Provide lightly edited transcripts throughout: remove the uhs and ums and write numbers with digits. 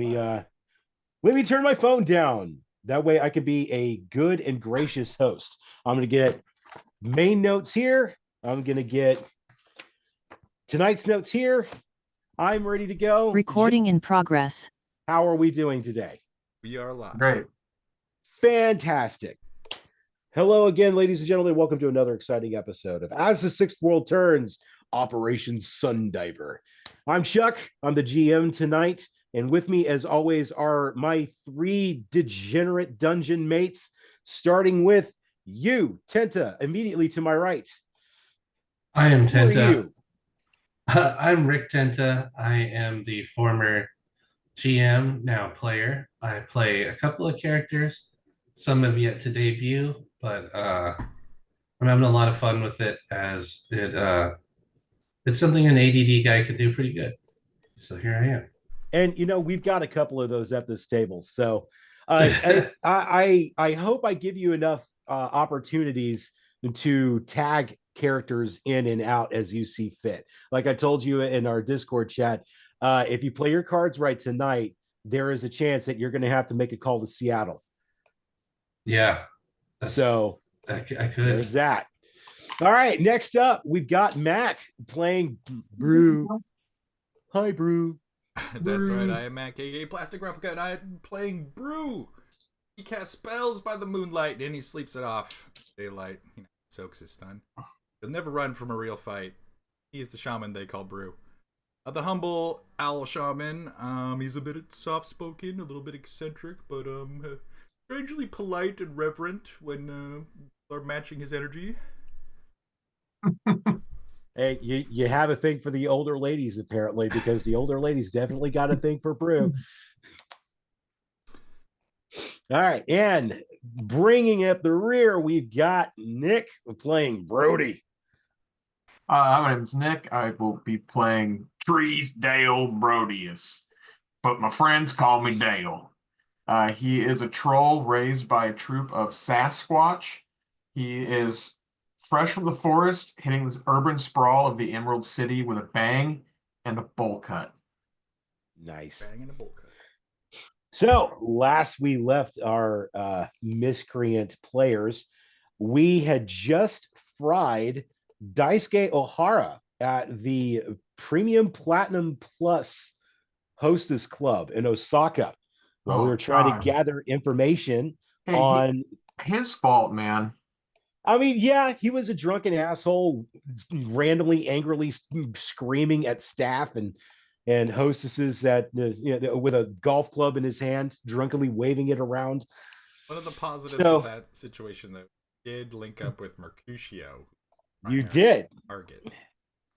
let me turn my phone down. That way I can be a good and gracious host. I'm gonna get main notes here. I'm gonna get tonight's notes here. I'm ready to go. Recording in progress. How are we doing today? We are live. Great. Fantastic. Hello again, ladies and gentlemen. Welcome to another exciting episode of As the Sixth World Turns, Operation Sundiver. I'm Chuck. I'm the GM tonight. And with me, as always, are my three degenerate dungeon mates, starting with you, Tenta, immediately to my right. I am Who are Tenta. you? I'm Rick Tenta. I am the former GM, now player. I play a couple of characters. Some have yet to debut, but I'm having a lot of fun with it as it's something an ADD guy could do pretty good. So here I am. And we've got a couple of those at this table. So I hope I give you enough opportunities to tag characters in and out as you see fit. Like I told you in our Discord chat, if you play your cards right tonight, there is a chance that you're going to have to make a call to Seattle. Yeah. So I could. There's that. All right. Next up, we've got Mac playing Brew. Hi, Brew. That's right, I am Mac, aka Plastic Replica, and I'm playing Brew. He casts spells by the moonlight, and he sleeps it off. Daylight, soaks his stun. He'll never run from a real fight. He's the shaman they call Brew. The humble owl shaman. He's a bit soft-spoken, a little bit eccentric, but strangely polite and reverent when they're matching his energy. Hey, you have a thing for the older ladies, apparently, because the older ladies definitely got a thing for Brew. All right, and bringing up the rear, we've got Nick playing Brody. My name's Nick. I will be playing Dale Brodius, but my friends call me Dale. He is a troll raised by a troop of Sasquatch. He is fresh from the forest, hitting the urban sprawl of the Emerald City with a bang and a bowl cut. Nice. Bang and a bowl cut. So, last we left our miscreant players, we had just fried Daisuke Ohara at the Premium Platinum Plus Hostess Club in Osaka, while we were trying to gather information on... His fault, man. I mean, yeah, he was a drunken asshole, randomly, angrily screaming at staff and hostesses with a golf club in his hand, drunkenly waving it around. One of the positives of that situation, though, did link up with Mercutio. You did. Target.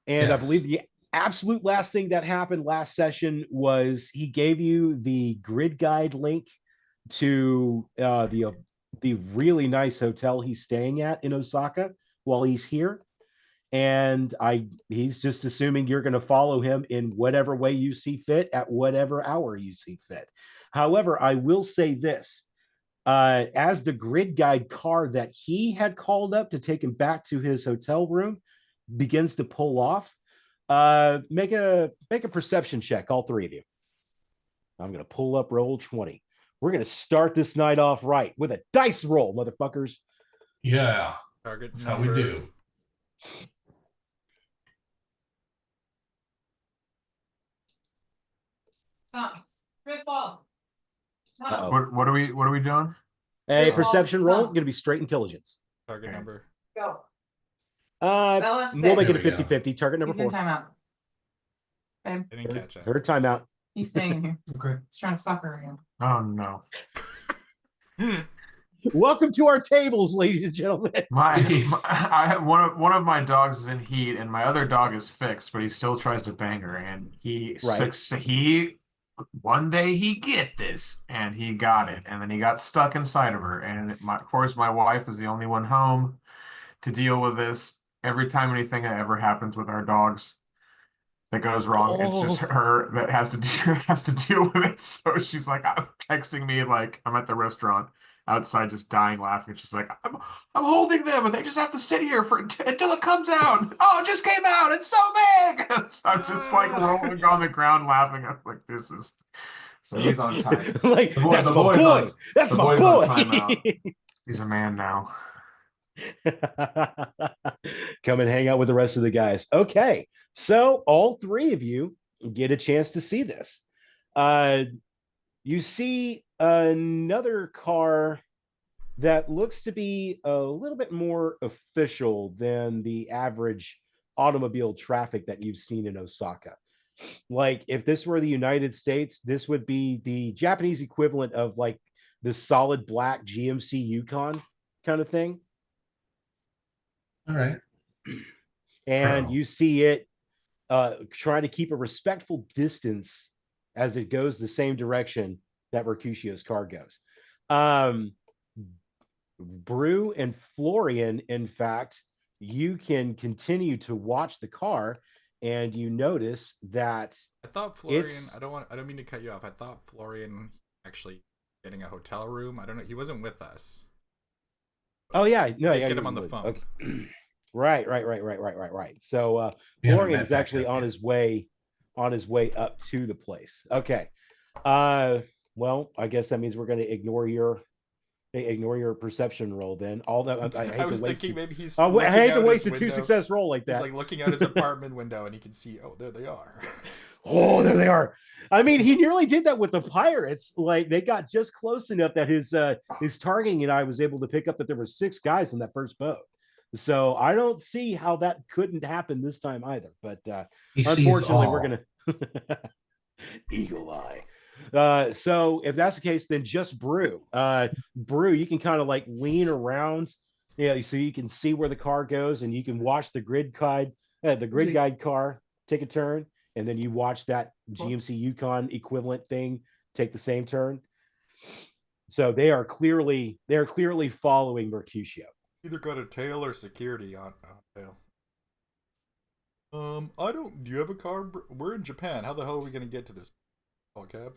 And yes. I believe the absolute last thing that happened last session was he gave you the grid guide link to the really nice hotel he's staying at in Osaka while he's here. And he's just assuming you're going to follow him in whatever way you see fit at whatever hour you see fit. However, I will say this, as the grid guide car that he had called up to take him back to his hotel room begins to pull off, make a perception check, all three of you. I'm going to pull up roll 20. We're going to start this night off right with a dice roll, motherfuckers. Yeah. Target That's number. how we do. What are we doing? A perception roll, going to be straight intelligence. Target number. Go. We'll make it a 50-50. Target number 4. Timeout. I didn't catch that. Her timeout. He's staying here. Okay. He's trying to fuck her again. Oh no. Welcome to our tables, ladies and gentlemen. I have one of my dogs is in heat, and my other dog is fixed, but he still tries to bang her, and one day he get this, and he got it, and then he got stuck inside of her, and of course my wife is the only one home to deal with this. Every time anything ever happens with our dogs that goes wrong, it's just her that has to deal with it. So she's like texting me like I'm at the restaurant outside just dying laughing. She's like, I'm holding them and they just have to sit here until it comes out. Oh, it just came out. It's so big. So I'm just like rolling on the ground laughing. I'm like, this is So he's on time. Like, that's the my boy's boy. on- That's the my boy's on boy. timeout. He's a man now. Come and hang out with the rest of the guys. Okay, so all three of you get a chance to see this. You see another car that looks to be a little bit more official than the average automobile traffic that you've seen in Osaka. Like, if this were the United States, this would be the Japanese equivalent of like the solid black GMC Yukon kind of thing. All right. And Pro. you see it trying to keep a respectful distance as it goes the same direction that Mercutio's car goes. Brew and Florian, in fact, you can continue to watch the car, and you notice that I thought Florian. I don't mean to cut you off. I thought Florian actually getting a hotel room. I don't know. He wasn't with us. Oh yeah, no, yeah, Get him on the phone. Okay. Right. So We haven't Florian met is back actually up on yet. his way up to the place. Okay. Well, I guess that means we're going to ignore your perception roll then. All that I hate I was to waste thinking maybe he's. I looking hate to out waste his a two window. success roll like He's that. like looking out his apartment window and he can see. Oh, there they are. Oh, there they are. I mean, he nearly did that with the pirates. Like, they got just close enough that his targeting and I was able to pick up that there were 6 guys in that first boat. So I don't see how that couldn't happen this time either. But He sees unfortunately, all. we're gonna eagle eye. So if that's the case, then just Brew. Brew, you can kind of like lean around, yeah, so you can see where the car goes, and you can watch the grid guide car take a turn, and then you watch that GMC Yukon equivalent thing take the same turn. So they are clearly following Mercutio. Either got a tail or security on tail. I don't. Do you have a car? We're in Japan. How the hell are we gonna get to this? Call cab.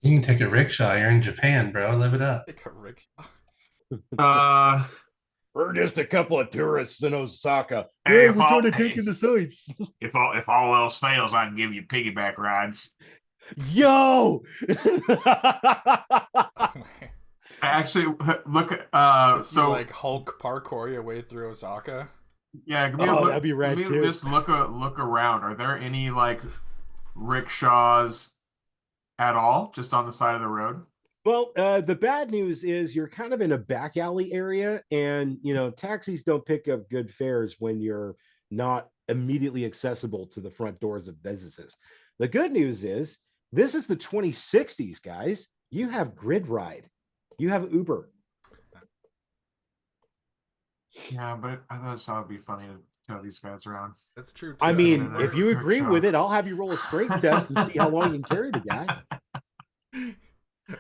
You can take a rickshaw. You're in Japan, bro. Live it up. Take a rickshaw. We're just a couple of tourists in Osaka. Hey, Yeah, we're trying to take in the sights. If all else fails, I can give you piggyback rides. Yo! Actually, look. So like Hulk parkour your way through Osaka. Yeah, give me Oh, a look. that'd be rad Let me too. just look around. Are there any like rickshaws at all, just on the side of the road? Well, the bad news is you're kind of in a back alley area, and taxis don't pick up good fares when you're not immediately accessible to the front doors of businesses. The good news is this is the 2060s, guys. You have Grid Ride, you have Uber. Yeah, but I thought it would be funny to tow these guys around. That's true. Too. I mean, Rickshaw. if you agree with it, I'll have you roll a strength test and see how long you can carry the guy.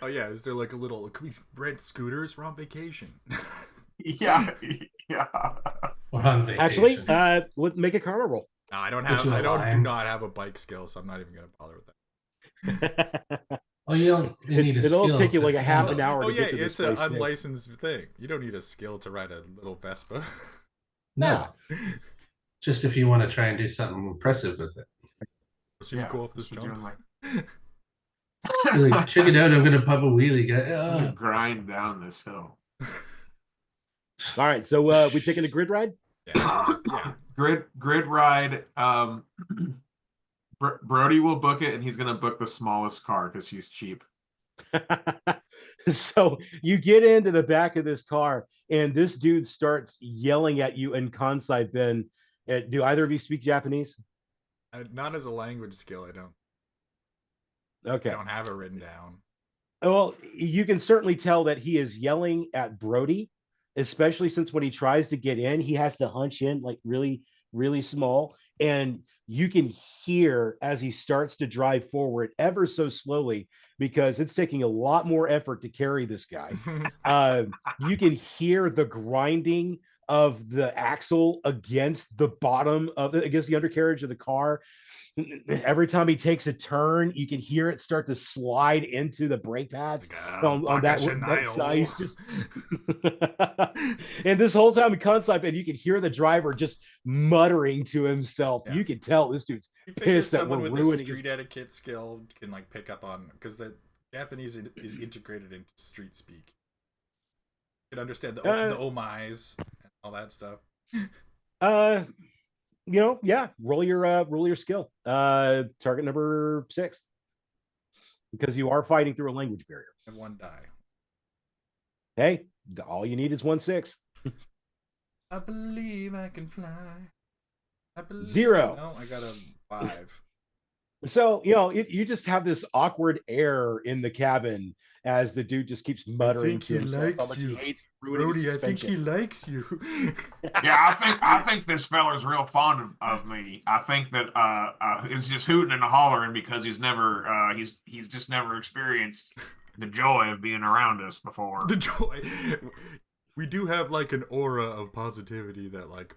Oh yeah, is there like a little? Can we rent scooters? We're on vacation. Yeah. We're on vacation. Actually, let's make a karma roll. No, I don't Put have. you in I a don't. Do line. not have a bike skill, so I'm not even gonna bother with that. Oh, you don't you need a It'll skill take you to like a half handle an it. hour Oh to yeah, get to this it's an place. unlicensed thing. You don't need a skill to ride a little Vespa. No. Just if you want to try and do something impressive with it. So you go off this just jump. doing like Like, check it out, I'm gonna pop a wheelie, guy. grind down this hill. All right, so we taking a grid ride? Yeah. Grid ride. Brody will book it, and he's gonna book the smallest car because he's cheap. So you get into the back of this car, and this dude starts yelling at you in Kansai Ben. Do either of you speak Japanese? Not as a language skill. I don't. Okay. I don't have it written down. Well, you can certainly tell that he is yelling at Brody, especially since when he tries to get in, he has to hunch in like really, really small. And you can hear as he starts to drive forward ever so slowly, because it's taking a lot more effort to carry this guy. You can hear the grinding of the axle against the undercarriage of the car. every time he takes a turn, you can hear it start to slide into the brake pads on that side. He's just and this whole time in concept, and you can hear the driver just muttering to himself. Yeah. You can tell this dude's You figure pissed that someone we're with a ruining street etiquette skill can like pick up on, because the Japanese is integrated into street speak. You can understand the oh my's and all that stuff. Yeah, roll your skill. Target number 6. Because you are fighting through a language barrier. And 1 die. Hey, all you need is 1/6. I believe I can fly. I believe... 0. No, I got a 5. So, you just have this awkward air in the cabin as the dude just keeps muttering to himself how much he hates ruining his Brody, I think he suspension. likes you. Yeah, I think this feller's real fond of me. I think that it's just hooting and hollering because he's just never experienced the joy of being around us before. The joy. We do have like an aura of positivity that like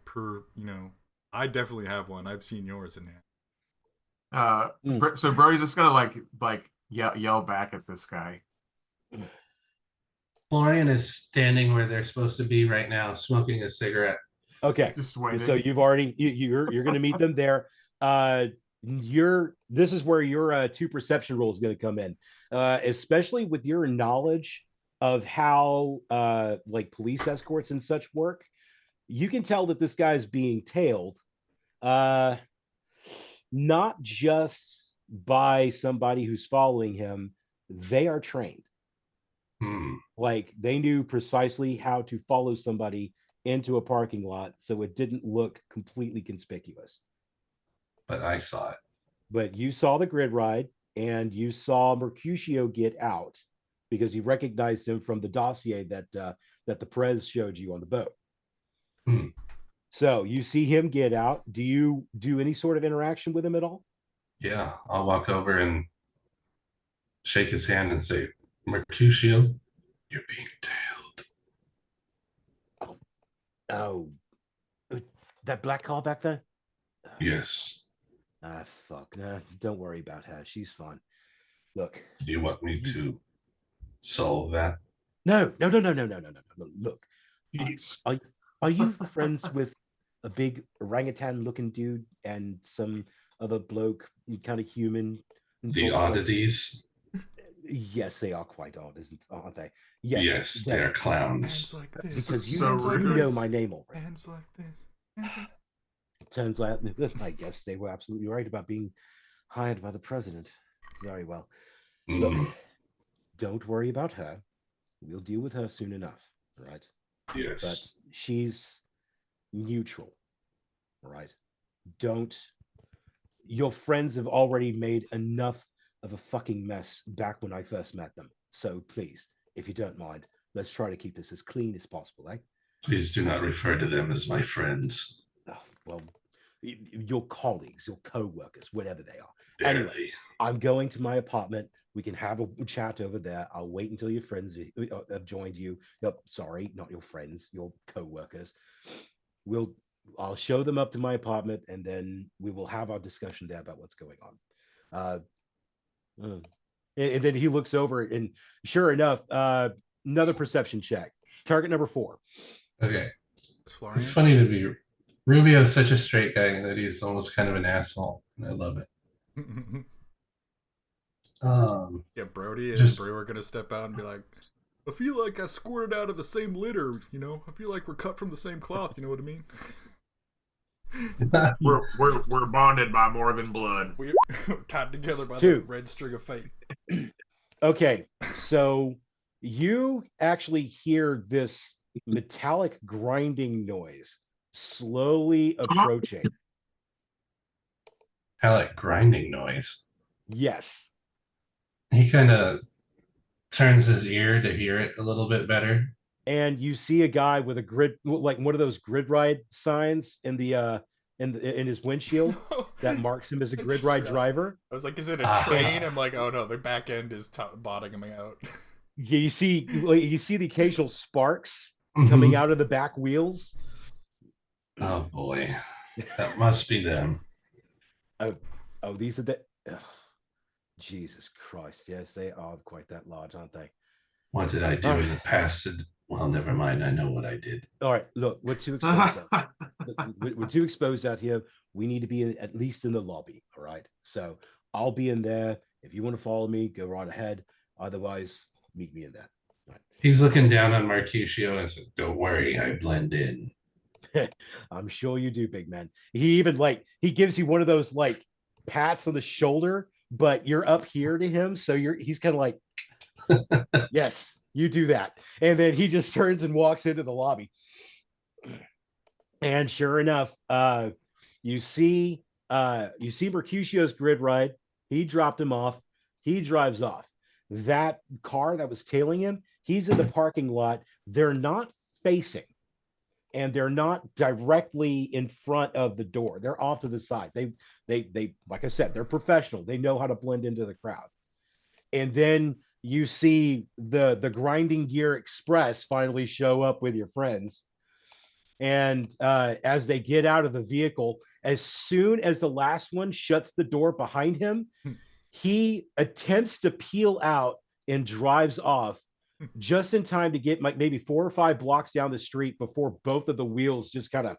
I definitely have one. I've seen yours in there. So Brody's just gonna like yell back at this guy. Florian is standing where they're supposed to be right now, smoking a cigarette. Okay. Just waiting. So you've already you're going to meet them there. This is where your 2 perception roll is going to come in, especially with your knowledge of how like police escorts and such work. You can tell that this guy's being tailed, not just by somebody who's following him. They are trained. Like they knew precisely how to follow somebody into a parking lot so it didn't look completely conspicuous. But I saw it. But you saw the grid ride and you saw Mercutio get out because you recognized him from the dossier that the Perez showed you on the boat. So you see him get out. Do you do any sort of interaction with him at all? Yeah, I'll walk over and shake his hand and say, Mercutio, you're being tailed. Oh, that black car back there? Yes. Fuck. Nah, don't worry about her. She's fine. Look. Do you want me to solve that? No. Look. Jeez. Are you friends with a big orangutan looking dude and some other bloke, kind of human? The oddities? Yes, they are quite odd, aren't they? Yes, they're clowns. Hands like this. Because you So know my name already. Hands like this. Hands like... Turns out, I guess they were absolutely right about being hired by the president. Very well. Look, don't worry about her. We'll deal with her soon enough, right? Yes. But she's neutral, right? Your friends have already made enough of a fucking mess back when I first met them. So please, if you don't mind, let's try to keep this as clean as possible, eh? Please do not refer to them as my friends. Oh, well, your colleagues, your co-workers, whatever they are. Barely. Anyway, I'm going to my apartment. We can have a chat over there. I'll wait until your friends have joined you. No, sorry, not your friends, your co-workers. I'll show them up to my apartment, and then we will have our discussion there about what's going on. And then he looks over, and sure enough, another perception check. Target number 4. Okay. It's funny to be... Rubio's such a straight guy that he's almost kind of an asshole, and I love it. Yeah, Brody and Brew are gonna step out and be like, I feel like I squirted out of the same litter, I feel like we're cut from the same cloth, you know what I mean? We're bonded by more than blood. We're tied together by the red string of fate. Okay, so you actually hear this metallic grinding noise slowly approaching. Metallic grinding noise. Yes. He kind of turns his ear to hear it a little bit better. And you see a guy with a grid, like one of those grid ride signs in his windshield that marks him as a grid ride driver. I was like, is it a train? I'm like, oh no, the back end is bottoming out. Yeah, you see the occasional sparks coming out of the back wheels. Oh boy, that must be them. Oh, these are the. Ugh, Jesus Christ! Yes, they are quite that large, aren't they? What did I All do right. in the past? Well, never mind. I know what I did. All right. Look, we're too exposed out. We're too exposed out here. We need to be at least in the lobby. All right. So I'll be in there. If you want to follow me, go right ahead. Otherwise, meet me in there. All He's looking down on Mercutio and said, "Don't worry, I blend in." right. I'm sure you do, big man. He even he gives you one of those like pats on the shoulder, but you're up here to him, so he's kind of like, yes, you do that. And then he just turns and walks into the lobby. And sure enough, you see Mercutio's grid ride. He dropped him off. He drives off. That car that was tailing him, he's in the parking lot. They're not facing, and they're not directly in front of the door. They're off to the side. They like I said, they're professional. They know how to blend into the crowd. And then you see the Grinding Gear Express finally show up with your friends. And as they get out of the vehicle, as soon as the last one shuts the door behind him, he attempts to peel out and drives off just in time to get like maybe 4 or 5 blocks down the street before both of the wheels just kind of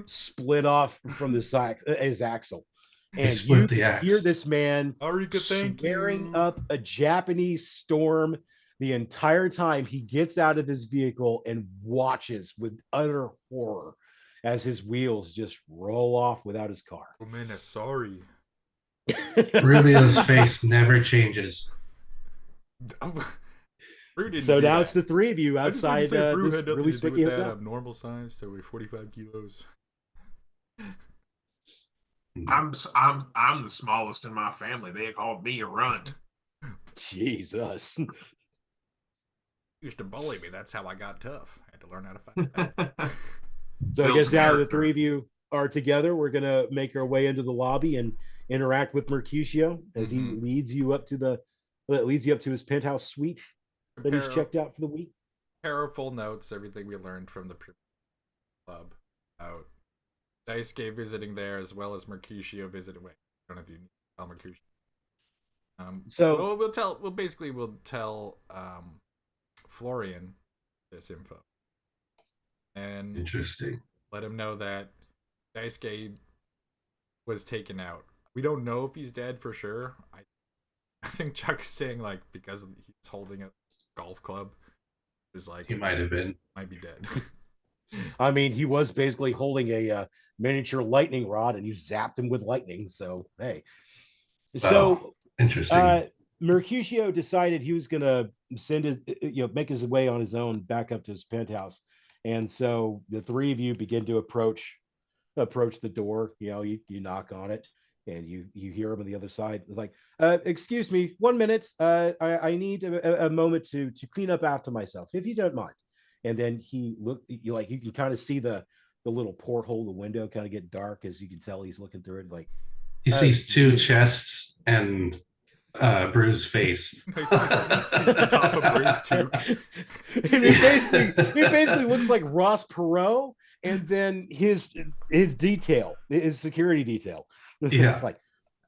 split off from the side his axle. They And split you the hear axe. this man Arika, thank swearing you. up a Japanese storm the entire time he gets out of his vehicle and watches with utter horror as his wheels just roll off without his car. Oh man, sorry. Rubio's face never changes. Brew didn't So do now that. it's the three of you I just like to outside say Brew this had nothing really to do slicky with that. hotel. I'm normal size, so we're 45 kilos. I'm the smallest in my family. They called me a runt. Jesus. Used to bully me. That's how I got tough. I had to learn how to fight back. So I Builds guess now the character. three of you are together. We're gonna make our way into the lobby and interact with Mercutio as he Mhm. leads you up to his penthouse suite that he's checked out for the week. Full notes, everything we learned from the club out. Daisuke visiting there as well as Mercutio visiting. Wait, I don't have to tell Mercutio. So We'll tell Florian this info. And Interesting. let him know that Daisuke was taken out. We don't know if he's dead for sure. I think Chuck is saying like because he's holding a golf club, is like He might have been. might be dead. I mean, he was basically holding a miniature lightning rod, and you zapped him with lightning. So hey, so Interesting. Mercutio decided he was gonna send his, make his way on his own back up to his penthouse, and so the three of you begin to approach the door. You knock on it, and you hear him on the other side. It's like, excuse me, 1 minute. I need a moment to clean up after myself, if you don't mind. And then you can kind of see the little porthole, the window kind of get dark as you can tell he's looking through it. Like He sees two really? chests and Brew's face. He sees the top of Bruce too. And he basically looks like Ross Perot, and then his security detail. Yeah. It's like,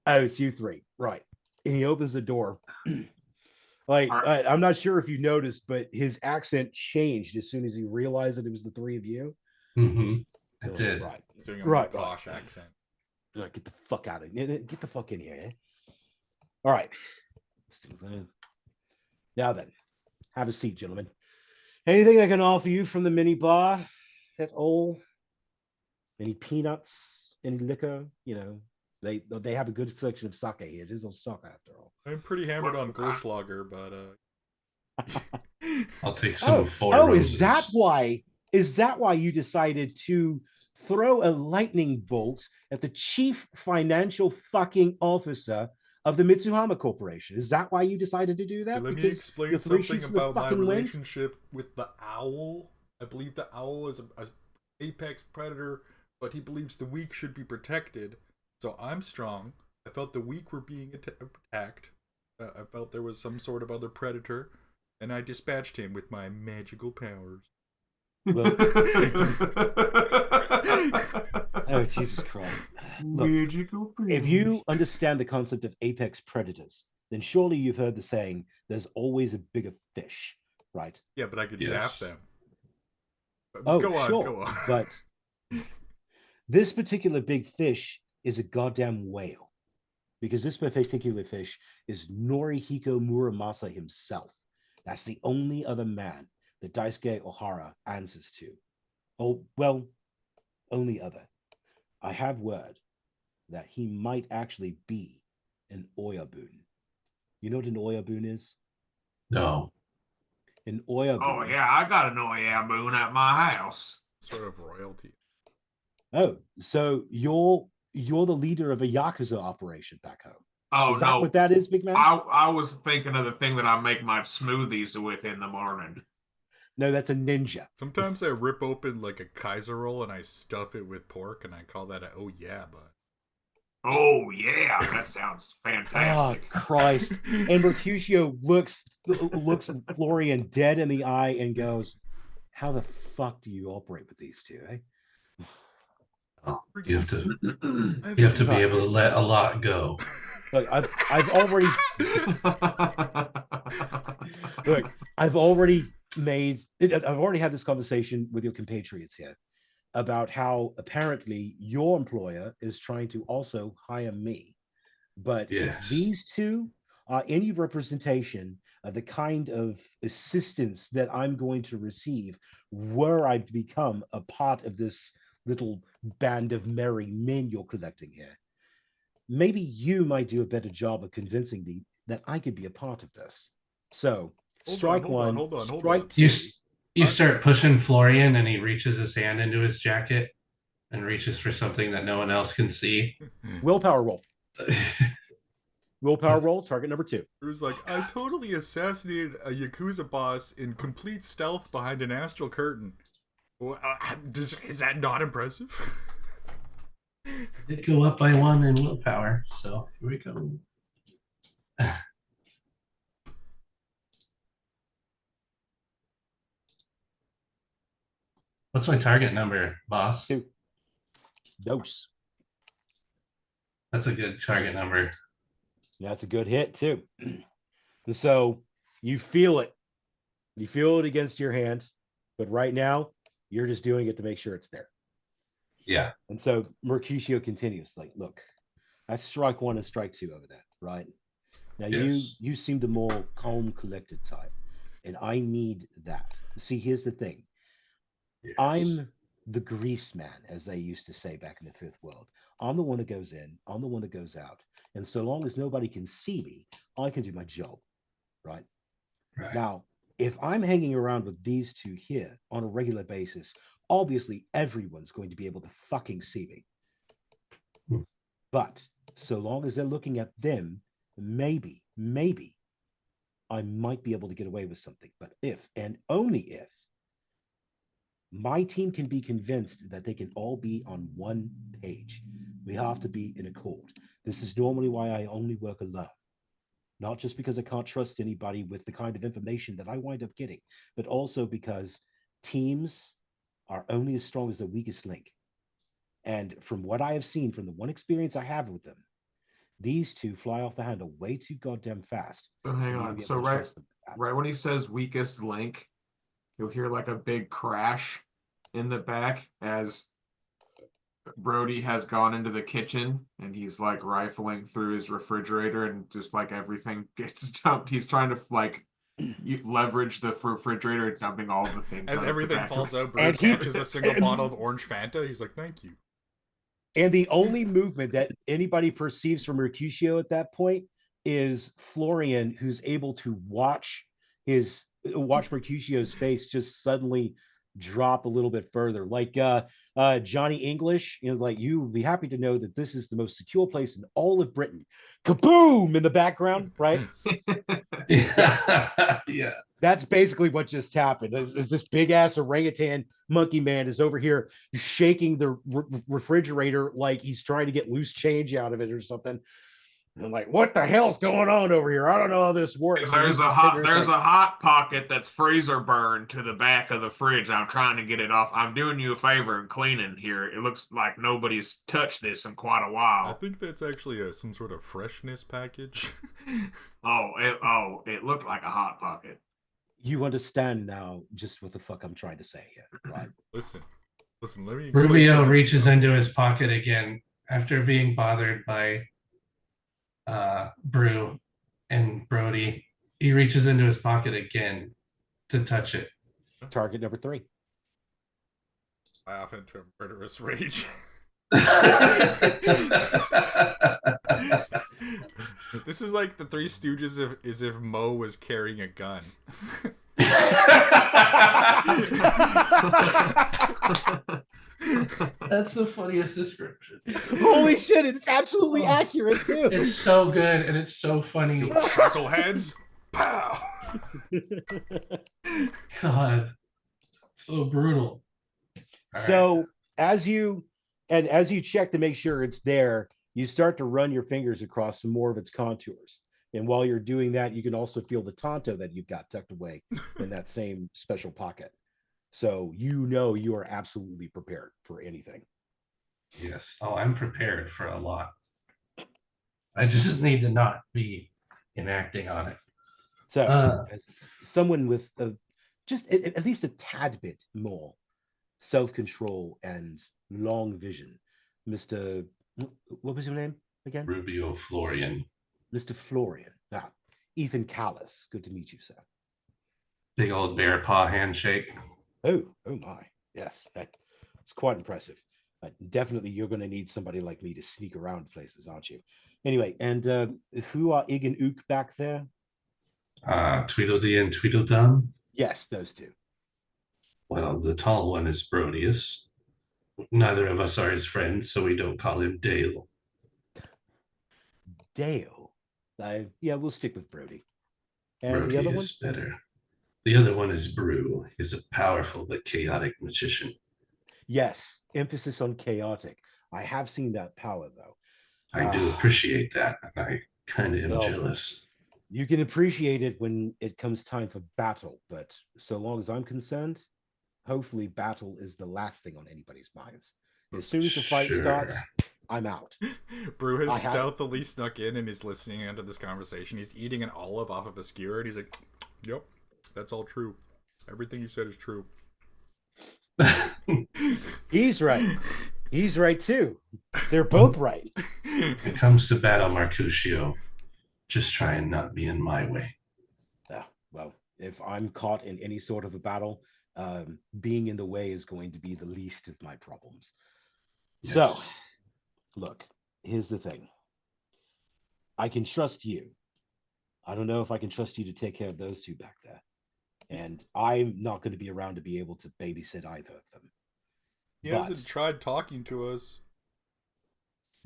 oh, it's you three, right? And he opens the door. Like, I'm not sure if you noticed, but his accent changed as soon as he realized that it was the three of you. Mm-hmm. I did. Right. He's doing a Right. posh accent. Like, get the fuck out of here. Get the fuck in here. Eh? All right. Now then, have a seat, gentlemen. Anything I can offer you from the mini bar at all? Any peanuts? Any liquor? They have a good selection of sake here. It is on sake after all. I'm pretty hammered on Goldschlager, but I'll take some of four roses. Is that why you decided to throw a lightning bolt at the chief financial fucking officer of the Mitsuhama Corporation? Is that why you decided to do that? let me Because explain you're three something shoots in the about my fucking wind? relationship with the owl. I believe the owl is a apex predator, but he believes the weak should be protected. So I'm strong. I felt the weak were being attacked. I felt there was some sort of other predator, and I dispatched him with my magical powers. Look, oh Jesus Christ! Look, Magical if fish. you understand the concept of apex predators, then surely you've heard the saying, "There's always a bigger fish," right? Yeah, but I could Yes. zap them. Oh, Go on, sure, go on. but this particular big fish is a goddamn whale, because this particular fish is Norihiko Muramasa himself. That's the only other man that Daisuke Ohara answers to. Oh, well, only other. I have word that he might actually be an Oyabun. You know what an Oyabun is? No. An Oh Oyabun. yeah, I got an Oyaboon at my house. Sort of royalty. Oh, so you're the leader of a Yakuza operation back home. Oh Is that no, what that is, big man? I was thinking of the thing that I make my smoothies with in the morning. No, that's a ninja. Sometimes I rip open like a Kaiser roll and I stuff it with pork and I call that a oh yeah bun. Oh yeah, that sounds Oh fantastic. Christ! And Mercutio looks Florian dead in the eye and goes, "How the fuck do you operate with these two, eh?" Oh, you have to I've you have to be Right. able to let a lot go. Look, I've already look, I've already had this conversation with your compatriots here about how apparently your employer is trying to also hire me. But if Yes. these two are any representation of the kind of assistance that I'm going to receive were I to become a part of this little band of merry men you're collecting here, maybe you might do a better job of convincing me that I could be a part of this. So, strike one, hold on. strike You two. you start pushing Florian, and he reaches his hand into his jacket and reaches for something that no one else can see. Willpower roll. Willpower roll, target number 2. It was like, I totally assassinated a Yakuza boss in complete stealth behind an astral curtain. Well, is that not impressive? Did go up by 1 in willpower, so here we go. What's my target number, boss? 2. Dose. That's a good target number. That's a good hit, too. So, you feel it. You feel it against your hand. But right now, you're just doing it to make sure it's there. Yeah. And so, Mercutio continues, like, look, that's strike 1 and strike 2 over there, right? Now, Yes. you seem the more calm, collected type. And I need that. See, here's the thing. Yes. I'm the grease man, as they used to say back in the Fifth World. I'm the one that goes in, I'm the one that goes out. And so long as nobody can see me, I can do my job, right? Right. Now, if I'm hanging around with these two here on a regular basis, obviously everyone's going to be able to fucking see me. Hmm. But so long as they're looking at them, maybe I might be able to get away with something. But if, and only if, my team can be convinced that they can all be on one page, we have to be in accord. This is normally why I only work alone. Not just because I can't trust anybody with the kind of information that I wind up getting, but also because teams are only as strong as the weakest link. And from what I have seen, from the one experience I have with them, these two fly off the handle way too goddamn fast. So hang for me to on. be able So to right trust them with that. right when he says weakest link, you'll hear like a big crash in the back as Brody has gone into the kitchen and he's like rifling through his refrigerator and just like everything gets dumped. He's trying to like leverage the refrigerator, dumping all the things. As out everything of the falls back. out, Brew And he- catches a single bottle of orange Fanta. He's like, thank you. And the only movement that anybody perceives from Mercutio at that point is Florian, who's able to watch Mercutio's face just suddenly drop a little bit further. Like Johnny English is like, you would be happy to know that this is the most secure place in all of Britain. Kaboom in the background, right? Yeah. That's basically what just happened. Is this big ass orangutan monkey man is over here shaking the refrigerator like he's trying to get loose change out of it or something. I'm like, what the hell's going on over here? I don't know how this works. And There's he's a just sitting hot there, there's like, a hot pocket that's freezer burned to the back of the fridge. I'm trying to get it off. I'm doing you a favor and cleaning here. It looks like nobody's touched this in quite a I while. think that's actually some sort of freshness package. It looked like a hot pocket. you understand now just what the fuck I'm trying to say here, right? Listen, let me explain Rubio something to reaches you. into his pocket again after being bothered by Brew and Brody. He reaches into his pocket again to touch it. Target number 3. I off into a murderous rage. This is like the Three Stooges if Mo was carrying a gun. That's the funniest description. Holy shit, it's absolutely accurate too. It's so good and it's so funny. You chuckleheads! Pow! God, so brutal. So as you check to make sure it's there, you start to run your fingers across some more of its contours. And while you're doing that, you can also feel the Tonto that you've got tucked away in that same special pocket. So you know you are absolutely prepared for anything. Yes. Oh, I'm prepared for a lot. I just need to not be enacting on it. So as someone with just at least a tad bit more self-control and long vision, Mr. What was your name again? Rubio Florian. Mr. Florian. Ah, Ethan Callis. Good to meet you, sir. Big old bear paw handshake. Oh my. Yes, that's quite impressive. Definitely you're going to need somebody like me to sneak around places, aren't you? Anyway, and who are Ig and Ook back there? Tweedledee and Tweedledum. Yes, those two. Well, the tall one is Brodius. Neither of us are his friends, so we don't call him Dale. Dale. Yeah, we'll stick with Brody. And Brody the other one? is better. The other one is Brew. He's a powerful but chaotic magician. Yes, emphasis on chaotic. I have seen that power, though. I do appreciate that, and I kind of am Well, jealous. You can appreciate it when it comes time for battle, but so long as I'm concerned, hopefully battle is the last thing on anybody's minds. As soon as the fight starts, I'm out. Brew has stealthily snuck in and is listening into this conversation. He's eating an olive off of a skewer, and he's like, "Yep, that's all true. Everything you said is true." He's right. He's right too. They're both right. When it comes to battle, Marcusio, just try and not be in my way. Well, if I'm caught in any sort of a battle, being in the way is going to be the least of my problems. Yes. So, look, here's the thing. I can trust you. I don't know if I can trust you to take care of those two back there. And I'm not going to be around to be able to babysit either of them. He hasn't tried talking to us.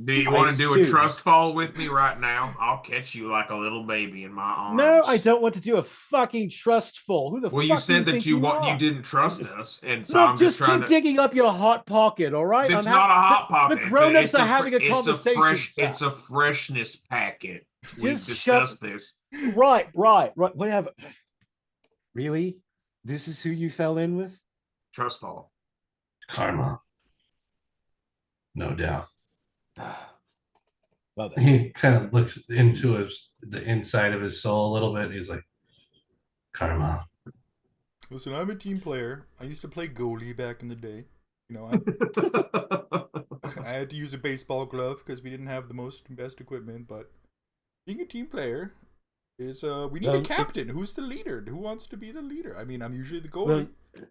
Do you want to do a trust fall with me right now? I'll catch you like a little baby in my arms. No, I don't want to do a fucking trust fall. Who the fuck? You said that you didn't trust us, and so I'm just trying to digging up your hot pocket. All right, it's not a hot pocket. The grown-ups are having a conversation. It's a freshness packet. We've discussed this. Right. Whatever. Really? This is who you fell in with? Trust fall. Karma. No doubt. Well, he kind of looks into the inside of his soul a little bit. He's like, karma. Listen, I'm a team player. I used to play goalie back in the day. You know, I had to use a baseball glove because we didn't have the best equipment. But being a team player is we need a captain. Who's the leader? Who wants to be the leader? I mean, I'm usually the goalie. Well,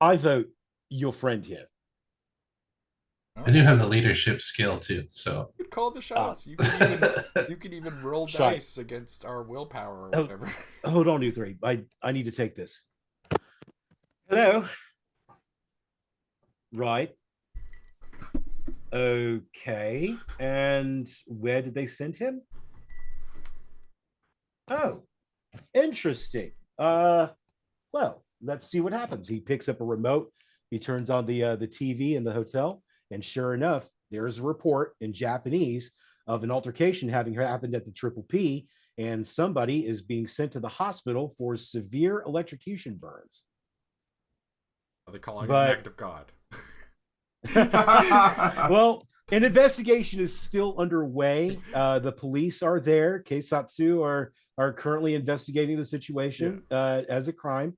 I vote your friend here. I do have the leadership skill too, so you could call the shots. You can even roll dice against our willpower or whatever. Hold on, you three. I need to take this. Hello. Right. Okay. And where did they send him? Oh, interesting. Well, let's see what happens. He picks up a remote. He turns on the TV in the hotel. And sure enough, there's a report in Japanese of an altercation having happened at the Triple P, and somebody is being sent to the hospital for severe electrocution burns. Are they calling it an But act of God? well, an investigation is still underway. The police are there. Keisatsu are currently investigating the situation as a crime,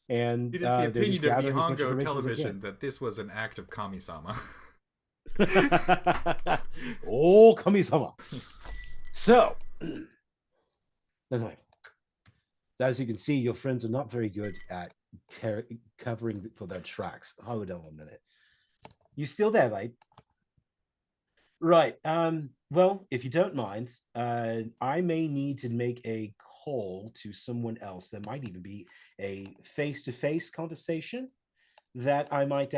and It is the they're just opinion of gathering as much Nihongo information as they television that this was an act of kami-sama. can. Oh, kami-sama. So, anyway, as you can see, your friends are not very good at covering for their tracks. Hold on a minute. You still there, mate? Right. Well, if you don't mind, I may need to make a call to someone else. There might even be a face-to-face conversation that I might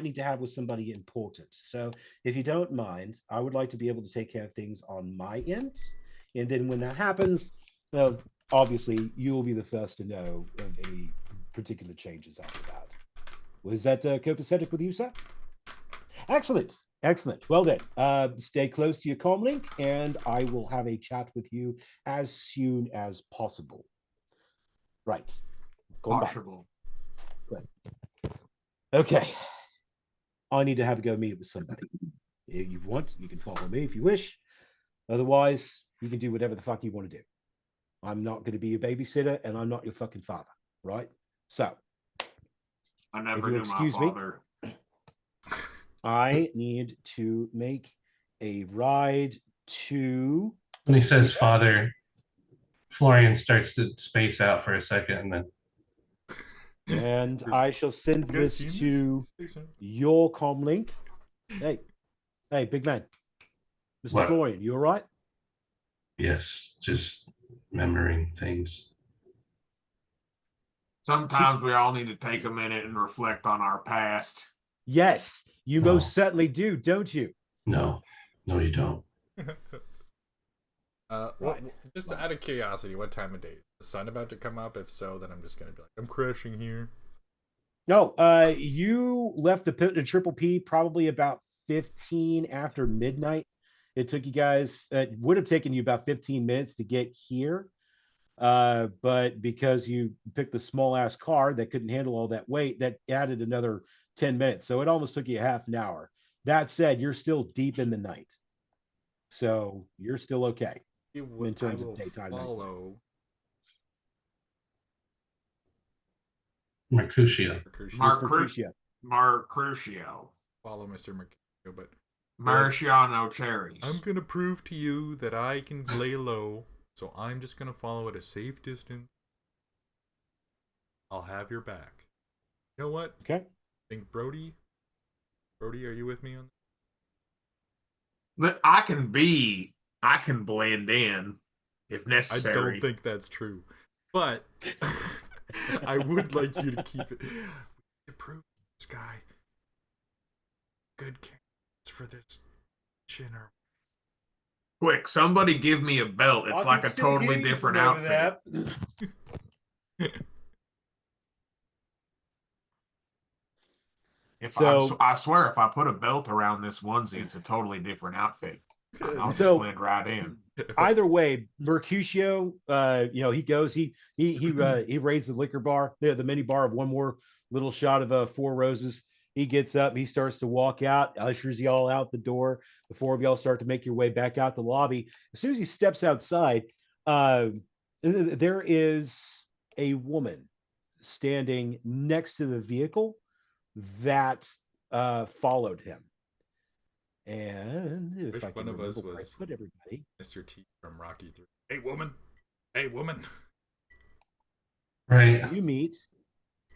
need to have with somebody important. So if you don't mind, I would like to be able to take care of things on my end. And then when that happens, well, obviously you will be the first to know of any particular changes after that. Was that copacetic with you, sir? Excellent. Excellent. Well then, stay close to your comm link, and I will have a chat with you as soon as possible. Right. Come back. Possible. Okay. I need to have a go meet it with somebody. If you want, you can follow me if you wish. Otherwise, you can do whatever the fuck you want to do. I'm not going to be your babysitter, and I'm not your fucking father, right? So, I never you knew my excuse me? father. I need to make a ride to. When he says father, Florian starts to space out for a second and then And I shall send this to your comm link. Hey, big man. Mr. What? Florian, you all right? yes, just remembering things. Sometimes we all need to take a minute and reflect on our past. Yes, you No. most certainly do, don't you? No, you don't. Well, just out of curiosity, what time of day? Is the sun about to come up? If so, then I'm just gonna be like, I'm crashing here. No, you left the Triple P probably about 15 after midnight. It took you guys, it would have taken you about 15 minutes to get here. But because you picked the small ass car that couldn't handle all that weight, that added another 10 minutes. So it almost took you a half an hour. That said, you're still deep in the night. So you're still okay in terms of daytime. Follow Mercutio. Mercutio. Mercutio. Follow Mr. Mercutio, but Marciano cherries. I'm gonna prove to you that I can lay low, so I'm just gonna follow at a safe distance. I'll have your back. You know what? Okay. I think Brody, are you with me on But I can blend in if I necessary. don't think that's true, but I would like you to keep it. To prove this guy good candidates for this mission or Quick, somebody give me a belt. It's like a totally different outfit. I swear, if I put a belt around this onesie, it's a totally different outfit. I'll just blend right in. Either way, Mercutio, he goes, he raids the liquor bar, the mini bar of one more little shot of Four Roses. He gets up, he starts to walk out, ushers y'all out the door. The four of y'all start to make your way back out the lobby. As soon as he steps outside, there is a woman standing next to the vehicle that followed him. And if which I can one of us remember was put everybody. Mr. T from Rocky 3? Hey woman. Right. You meet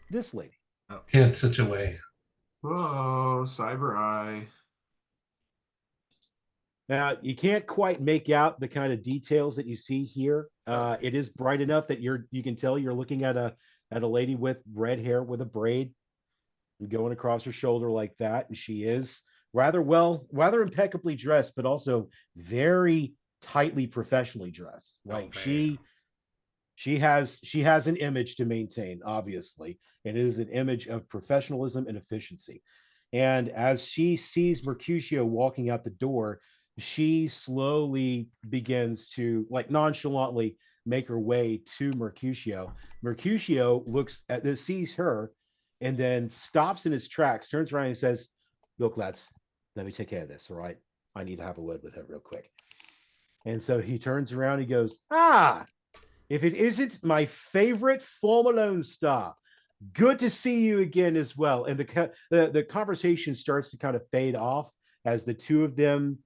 this lady. He had such a way. Oh, Cyber Eye. Now you can't quite make out the kind of details that you see here. It is bright enough that you can tell you're looking at a lady with red hair with a braid going across her shoulder like that, and she is rather impeccably dressed, but also very tightly professionally dressed. Like she has an image to maintain, obviously, and it is an image of professionalism and efficiency. And as she sees Mercutio walking out the door, she slowly begins to like nonchalantly make her way to Mercutio. Mercutio looks at this, sees her, and then stops in his tracks, turns around and says, "Look, lads, let me take care of this. All right, I need to have a word with her real quick." And so he turns around, he goes, "Ah, if it isn't my favorite former Lone Star, good to see you again as well." And the conversation starts to kind of fade off as the two of them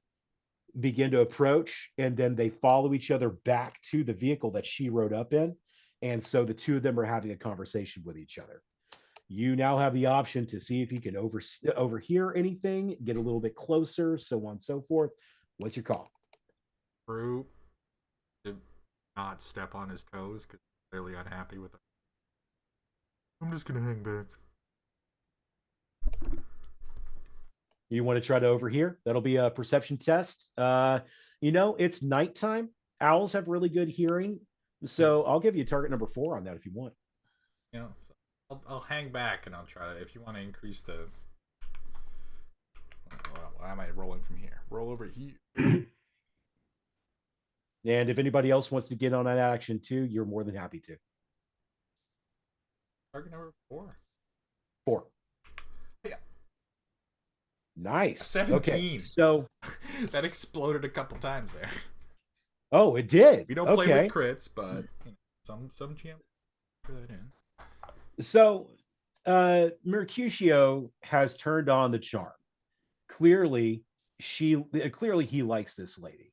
begin to approach, and then they follow each other back to the vehicle that she rode up in. And so the two of them are having a conversation with each other. You now have the option to see if you can overhear anything, get a little bit closer, so on and so forth. What's your call? Brew did not step on his toes because he's clearly unhappy with it. I'm just gonna hang back. You want to try to overhear? That'll be a perception test. It's nighttime. Owls have really good hearing. So I'll give you target number 4 on that if you want. So I'll hang back and I'll try to. If you want to increase the. Why am I rolling from here? Roll over here. And if anybody else wants to get on that action too, you're more than happy to. Target number 4. 4. Yeah. Nice. 17. Okay. So that exploded a couple times there. Oh, it did. We don't play with crits, but some GM put that in. So Mercutio has turned on the charm. Clearly he likes this lady.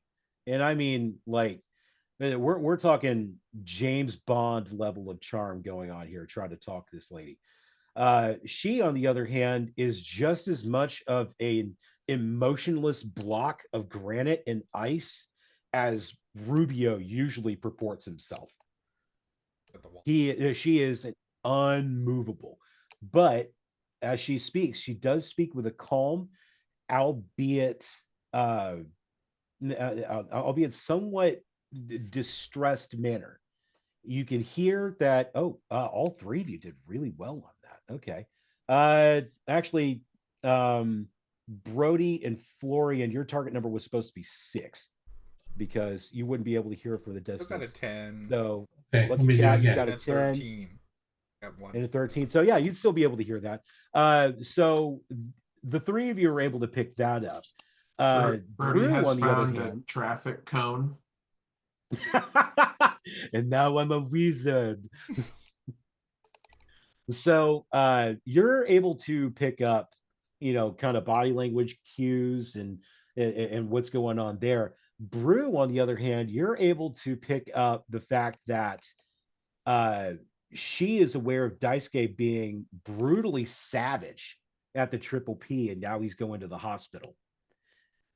And I mean, like, we're talking James Bond level of charm going on here, trying to talk to this lady. She, on the other hand, is just as much of an emotionless block of granite and ice as Rubio usually purports himself. She is unmovable, but as she speaks, she does speak with a calm, albeit somewhat distressed manner. You can hear that. All 3 of you did really well on that. Okay. Actually, Brody and Florian, your target number was supposed to be 6 because you wouldn't be able to hear it for the distance. Got a 10. So okay, Lucky Cat, you got a 10. 13. And a 13. So yeah, you'd still be able to hear that. So the 3 of you are able to pick that up. Birdie has on the found other a hand, traffic cone. and now I'm a wizard. So you're able to pick up, kind of body language cues and what's going on there. Brew, on the other hand, you're able to pick up the fact that she is aware of Daisuke being brutally savage at the Triple P, and now he's going to the hospital.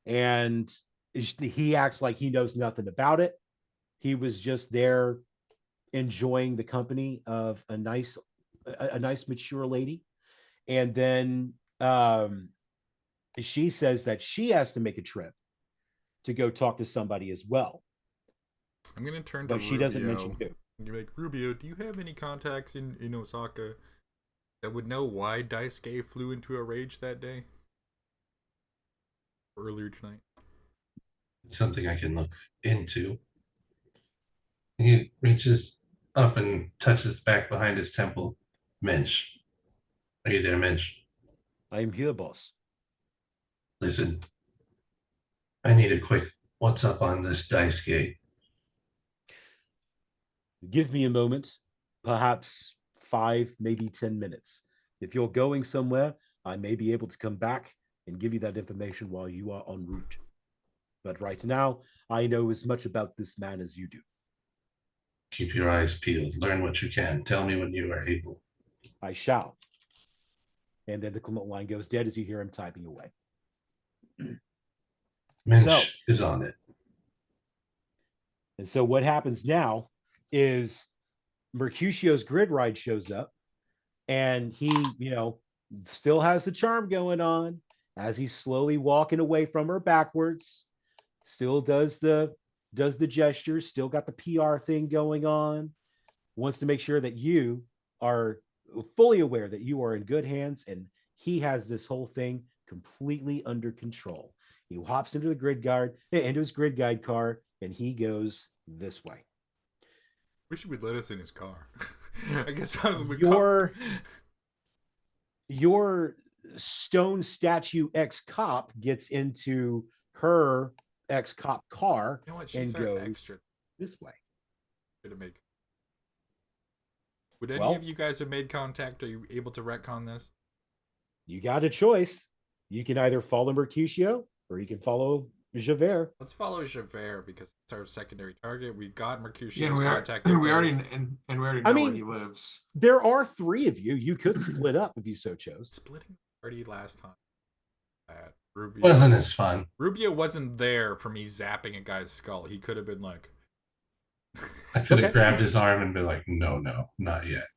And he acts like he knows nothing about it. He was just there enjoying the company of a nice mature lady. And then she says that she has to make a trip to go talk to somebody as well. I'm going to turn to But she doesn't mention who. You're like, Rubio, do you have any contacts in Osaka that would know why Daisuke flew into a rage that day? Earlier tonight? It's something I can look into. He reaches up and touches back behind his temple. Mensch. Are you there, Mensch? I'm here, boss. Listen, I need a quick what's up on this Daisuke. Give me a moment, perhaps 5, maybe 10 minutes. If you're going somewhere, I may be able to come back and give you that information while you are en route. But right now, I know as much about this man as you do. Keep your eyes peeled. Learn what you can. Tell me when you are able. I shall. And then the line goes dead as you hear him typing away. Mensch is on it. And so what happens now is Mercutio's grid ride shows up, and he, still has the charm going on as he's slowly walking away from her backwards. Still does the gestures, still got the PR thing going on. Wants to make sure that you are fully aware that you are in good hands, and he has this whole thing completely under control. He hops into his grid guide car, and he goes this way. Wish he would let us in his car. I guess I was Your stone statue ex-cop gets into her ex-cop car You know what? and She's our goes extra this way. to make. Would any Well, of you guys have made contact? Are you able to retcon this? you got a choice. You can either follow Mercutio or you can follow Javert. Let's follow Javert because it's our secondary target. We got Yeah, Mercutio's and contact. we info. already and we already know I where mean, he lives. There are 3 of you. You could split up if you so chose. Splitting the party last time. Rubio Wasn't as fun. Rubio wasn't there for me zapping a guy's skull. He could have been like, I could have Okay. grabbed his arm and been like, no, not yet.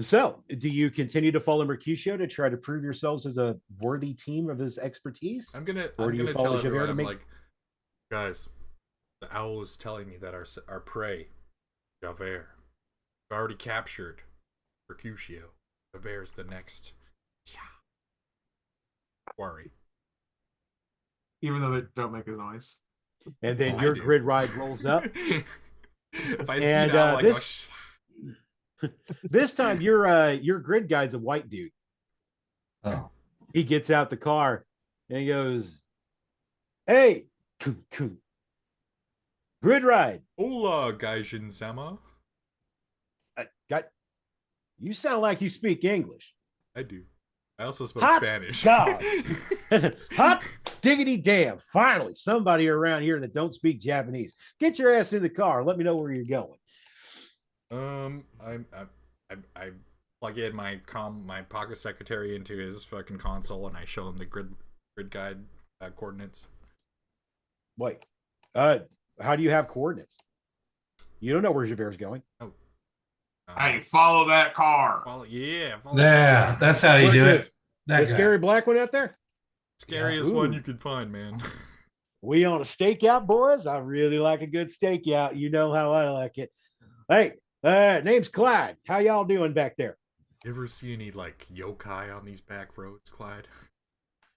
So, do you continue to follow Mercutio to try to prove yourselves as a worthy team of his expertise? I'm gonna Or do you follow tell Javert everyone, to I'm make- like, guys, the owl is telling me that our prey, Javert, we've already captured Mercutio. Javert's the next. Worry. Even though they don't make a noise. And then I your do. grid ride rolls up. If I see And, an owl, I go, this- This time, your grid guide's a white dude. Oh, He gets out the car and he goes, "Hey, grid ride. Hola, Gaijin Sama. Got you sound like you speak English. I do. I also spoke Hot Spanish. dog. Hot diggity damn! Finally, somebody around here that don't speak Japanese. Get your ass in the car. Let me know where you're going." I plug in my pocket secretary into his fucking console and I show him the grid guide coordinates. Wait, how do you have coordinates? You don't know where Javert's going. Hey, follow that car. Follow yeah, that. that's how you do it. The That guy. scary black one out there. Scariest Yeah. one Ooh. you could find, man. We on a stakeout, boys? I really like a good stakeout. You know how I like it. Hey, name's Clyde. How y'all doing back there? You ever see any like yokai on these back roads, Clyde?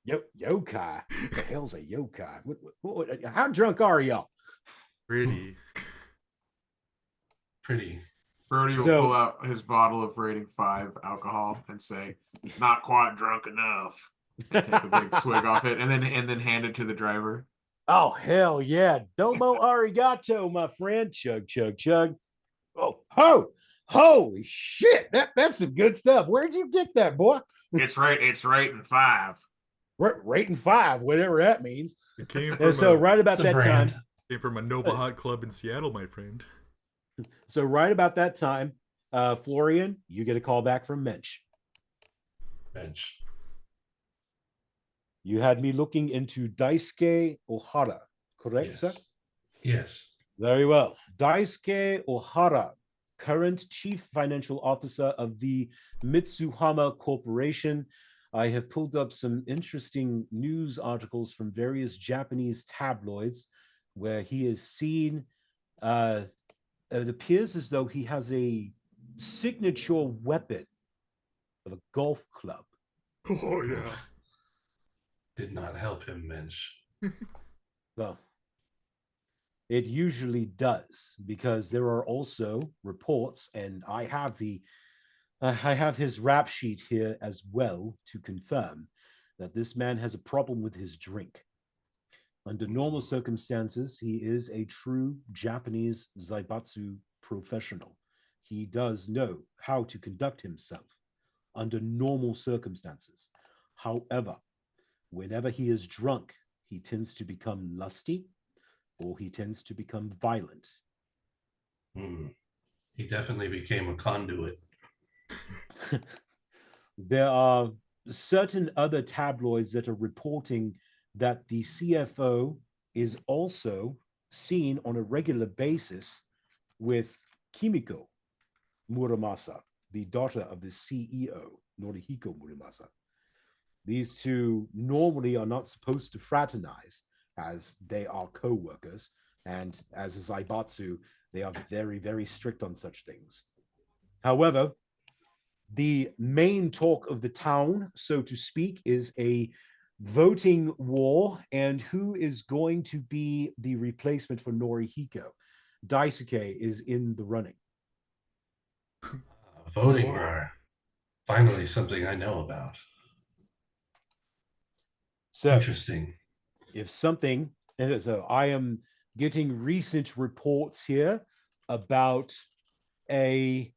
Yokai. What the hell's a yokai? How drunk are y'all? Pretty. Pretty. Brody will So- pull out his bottle of rating 5 alcohol and say, "Not quite drunk enough." And take a big swig off it, and then hand it to the driver. Oh, hell yeah. Domo arigato, my friend. Chug, chug, chug. Oh, holy shit. That's some good stuff. Where'd you get that, boy? It's rating 5. Rating 5, whatever that means. It came from And so right about It's a that brand. time, came from a Nova Hot Club in Seattle, my friend. Florian, you get a call back from Mensch. Bench. You had me looking into Daisuke Ohara, correct, Yes. sir? Yes. Very well. Daisuke Ohara, current chief financial officer of the Mitsuhama Corporation. I have pulled up some interesting news articles from various Japanese tabloids where he is seen. It appears as though he has a signature weapon of a golf club. Oh yeah. Did not help him, Mensch. Well, it usually does, because there are also reports, and I have his rap sheet here as well to confirm that this man has a problem with his drink. Under normal circumstances, he is a true Japanese zaibatsu professional. He does know how to conduct himself under normal circumstances. However, whenever he is drunk, he tends to become lusty or he tends to become violent. He definitely became a conduit. There are certain other tabloids that are reporting that the CFO is also seen on a regular basis with Kimiko Muramasa, the daughter of the CEO, Norihiko Muramasa. These two normally are not supposed to fraternize, as they are co-workers, and as a Zaibatsu, they are very, very strict on such things. However, the main talk of the town, so to speak, is a voting war and who is going to be the replacement for Norihiko. Daisuke is in the running. Voting war. Finally, something I know about. So Interesting. if something, and so I am getting recent reports here about a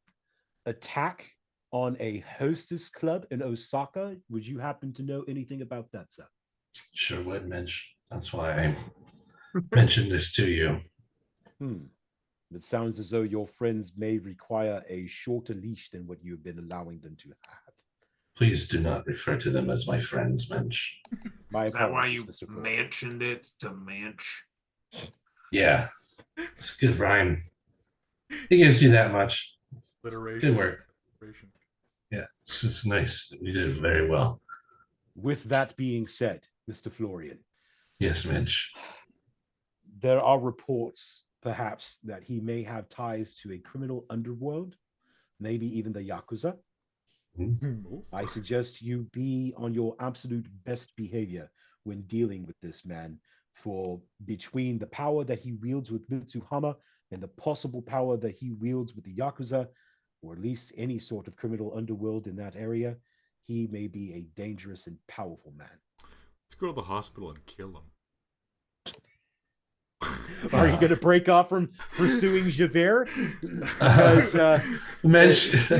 attack on a hostess club in Osaka. Would you happen to know anything about that, sir? Sure would, Mitch. That's why I mentioned this to you. It sounds as though your friends may require a shorter leash than what you've been allowing them to have. Please do not refer to them as my friends, Mitch. My Is that why apologies, you Mr. Flores. mentioned it to Manch? Yeah, it's good rhyme. He gives you that much. Alliteration. Good work. Alliteration. Yeah, it's just nice. You did it very well. With that being said, Mr. Florian, Yes, Mitch. there are reports, perhaps, that he may have ties to a criminal underworld, maybe even the Yakuza. I suggest you be on your absolute best behavior when dealing with this man, for between the power that he wields with Mitsuhama and the possible power that he wields with the Yakuza, or at least any sort of criminal underworld in that area, he may be a dangerous and powerful man. Let's go to the hospital and kill him. Are you going to break off from pursuing Javert? Because Mitch,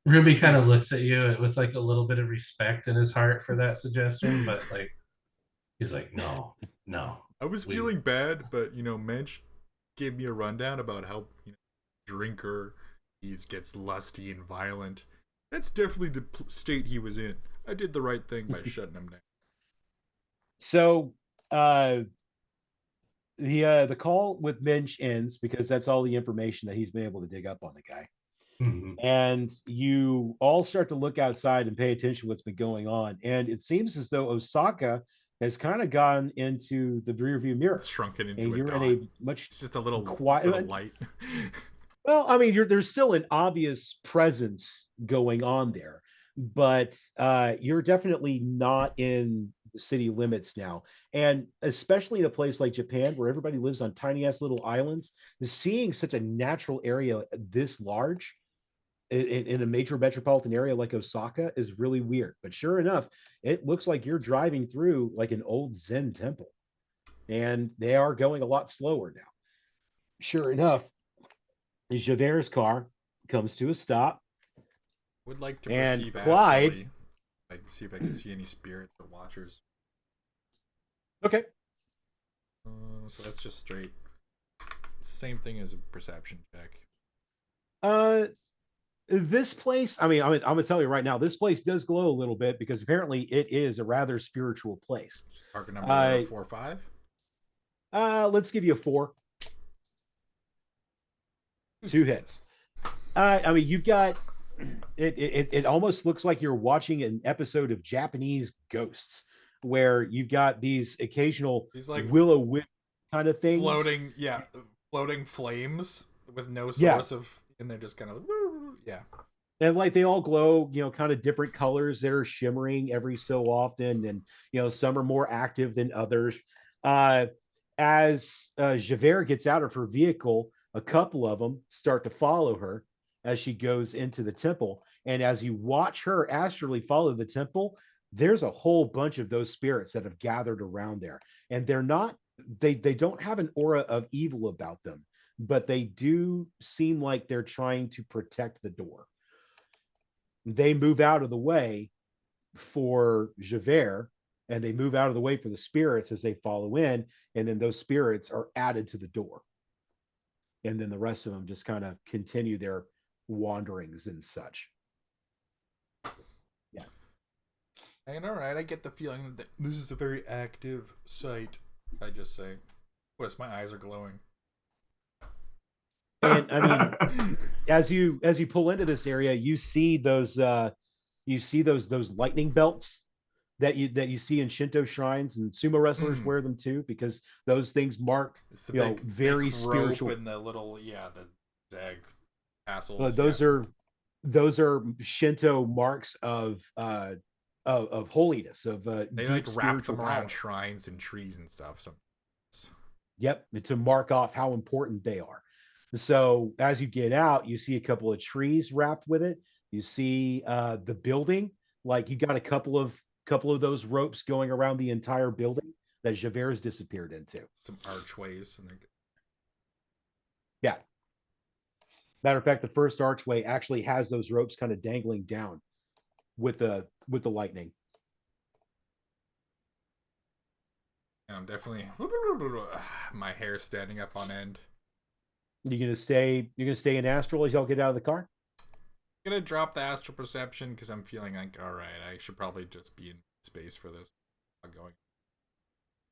Ruby kind of looks at you with like a little bit of respect in his heart for that suggestion, but like he's like, no. I was feeling bad, but Mensch gave me a rundown about how drinker, he gets lusty and violent. That's definitely the state he was in. I did the right thing by shutting him down. So the call with Minch ends because that's all the information that he's been able to dig up on the guy. Mm-hmm. And you all start to look outside and pay attention to what's been going on. And it seems as though Osaka has kind of gone into the rearview mirror. It's shrunken into and a you're dot. in a much It's just a little, quiet little light. Well, I mean, there's still an obvious presence going on there, but you're definitely not in the city limits now. And especially in a place like Japan, where everybody lives on tiny ass little islands, seeing such a natural area this large in a major metropolitan area like Osaka is really weird. But sure enough, it looks like you're driving through like an old Zen temple, and they are going a lot slower now. Sure enough, Javert's car comes to a stop. Would like to And perceive Clyde- astrally. I can see if I can see any spirits or watchers. Okay. So that's just straight. Same thing as a perception check. This place, I'm gonna tell you right now, this place does glow a little bit because apparently it is a rather spiritual place. Target number 4 or 5. Let's give you a 4. 2 hits. You've got it almost looks like you're watching an episode of Japanese Ghosts, where you've got these occasional like will-o-wisp kind of things floating flames with no source of, and they're just kind of and like they all glow, kind of different colors that are shimmering every so often, and some are more active than others. As Javert gets out of her vehicle, a couple of them start to follow her as she goes into the temple. And as you watch her astrally follow the temple, there's a whole bunch of those spirits that have gathered around there. And they don't have an aura of evil about them, but they do seem like they're trying to protect the door. They move out of the way for Javert, and they move out of the way for the spirits as they follow in, and then those spirits are added to the door. And then the rest of them just kind of continue their wanderings and such. Yeah. And all right, I get the feeling that this is a very active site. I just say, Wes, my eyes are glowing. And I mean, as you pull into this area, you see those lightning belts that you see in Shinto shrines, and sumo wrestlers wear them too, because those things mark It's the big, very spiritual. and the little the zag tassels. Those are Shinto marks of of holiness, of They deep like wrap spiritual them around power. shrines and trees and stuff. So Yep, to mark off how important they are. So as you get out, you see a couple of trees wrapped with it. You see the building, like you got a couple of those ropes going around the entire building that Javert's disappeared into. some archways and they're Yeah. Matter of fact, the first archway actually has those ropes kind of dangling down with the lightning. I'm definitely my hair standing up on end. You're gonna stay in astral as y'all get out of the car? I'm gonna drop the astral perception because I'm feeling like, all right, I should probably just be in space for this. I'm going.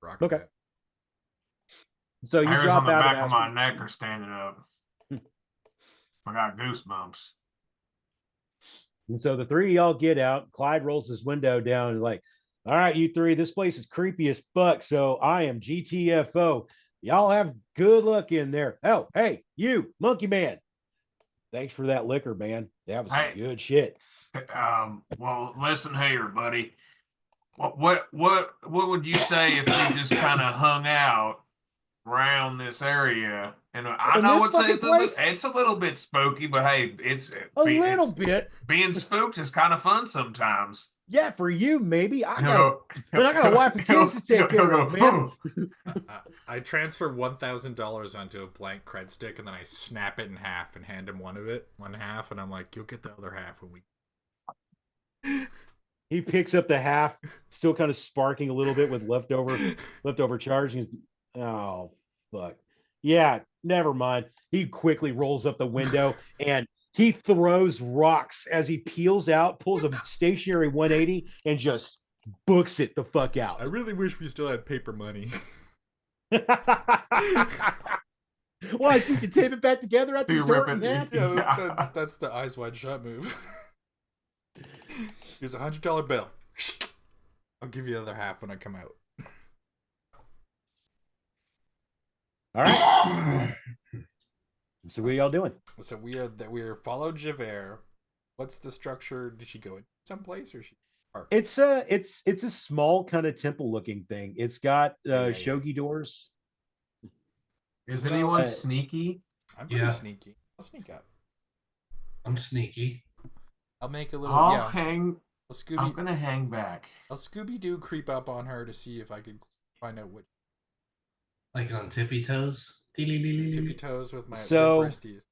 Rock Okay. that. So you Hairs drop on the out back of of my astral. neck are standing up. I got goosebumps. And so the three of y'all get out. Clyde rolls his window down and is like, all right, you three, this place is creepy as fuck. So I am GTFO. Y'all have good luck in there. Oh, hey, you, Monkey Man. Thanks for that liquor, man. That was some Hey. good shit. Well, listen here, buddy. What would you say if we just kind of hung out around this area? And I In know this fucking place? it's a little bit spooky, but hey, A little bit. being spooked is kind of fun sometimes. Yeah, for you, maybe. I He'll got a wife and kids to take care of, man. I transfer $1,000 onto a blank cred stick and then I snap it in half and hand him one half, and I'm like, you'll get the other half when we. He picks up the half, still kind of sparking a little bit with leftover charge. He's, oh fuck. Yeah, never mind. He quickly rolls up the window and he throws rocks as he peels out, pulls a stationary 180, and just books it the fuck out. I really wish we still had paper money. Why? So you can tape it back together after you rip tore it in it? half? Yeah, that's the eyes wide shut move. Here's $100 bill. I'll give you the other half when I come out. All right. So what are y'all doing? So we are followed Javert. What's the structure? Did she go in someplace or she? It's a small kind of temple looking thing. It's got Yeah. shogi doors. Is anyone Uh, sneaky? I'm pretty Yeah. sneaky. I'll sneak up. I'm sneaky. I'll make a little. I'll yeah. hang. I'll I'm gonna hang back. I'll Scooby Doo creep up on her to see if I could find out which Like on tippy toes. tippy toes with my So- wristies.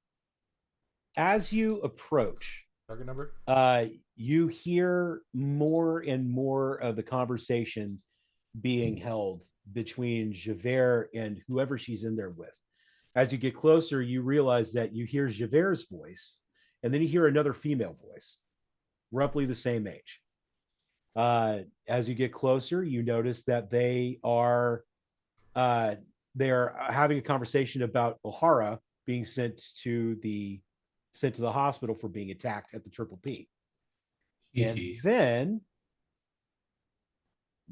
As you approach, Target number. you hear more and more of the conversation being held between Javert and whoever she's in there with. As you get closer, you realize that you hear Javert's voice, and then you hear another female voice, roughly the same age. As you get closer, you notice that they are having a conversation about O'Hara being sent to the hospital for being attacked at the Triple P. And then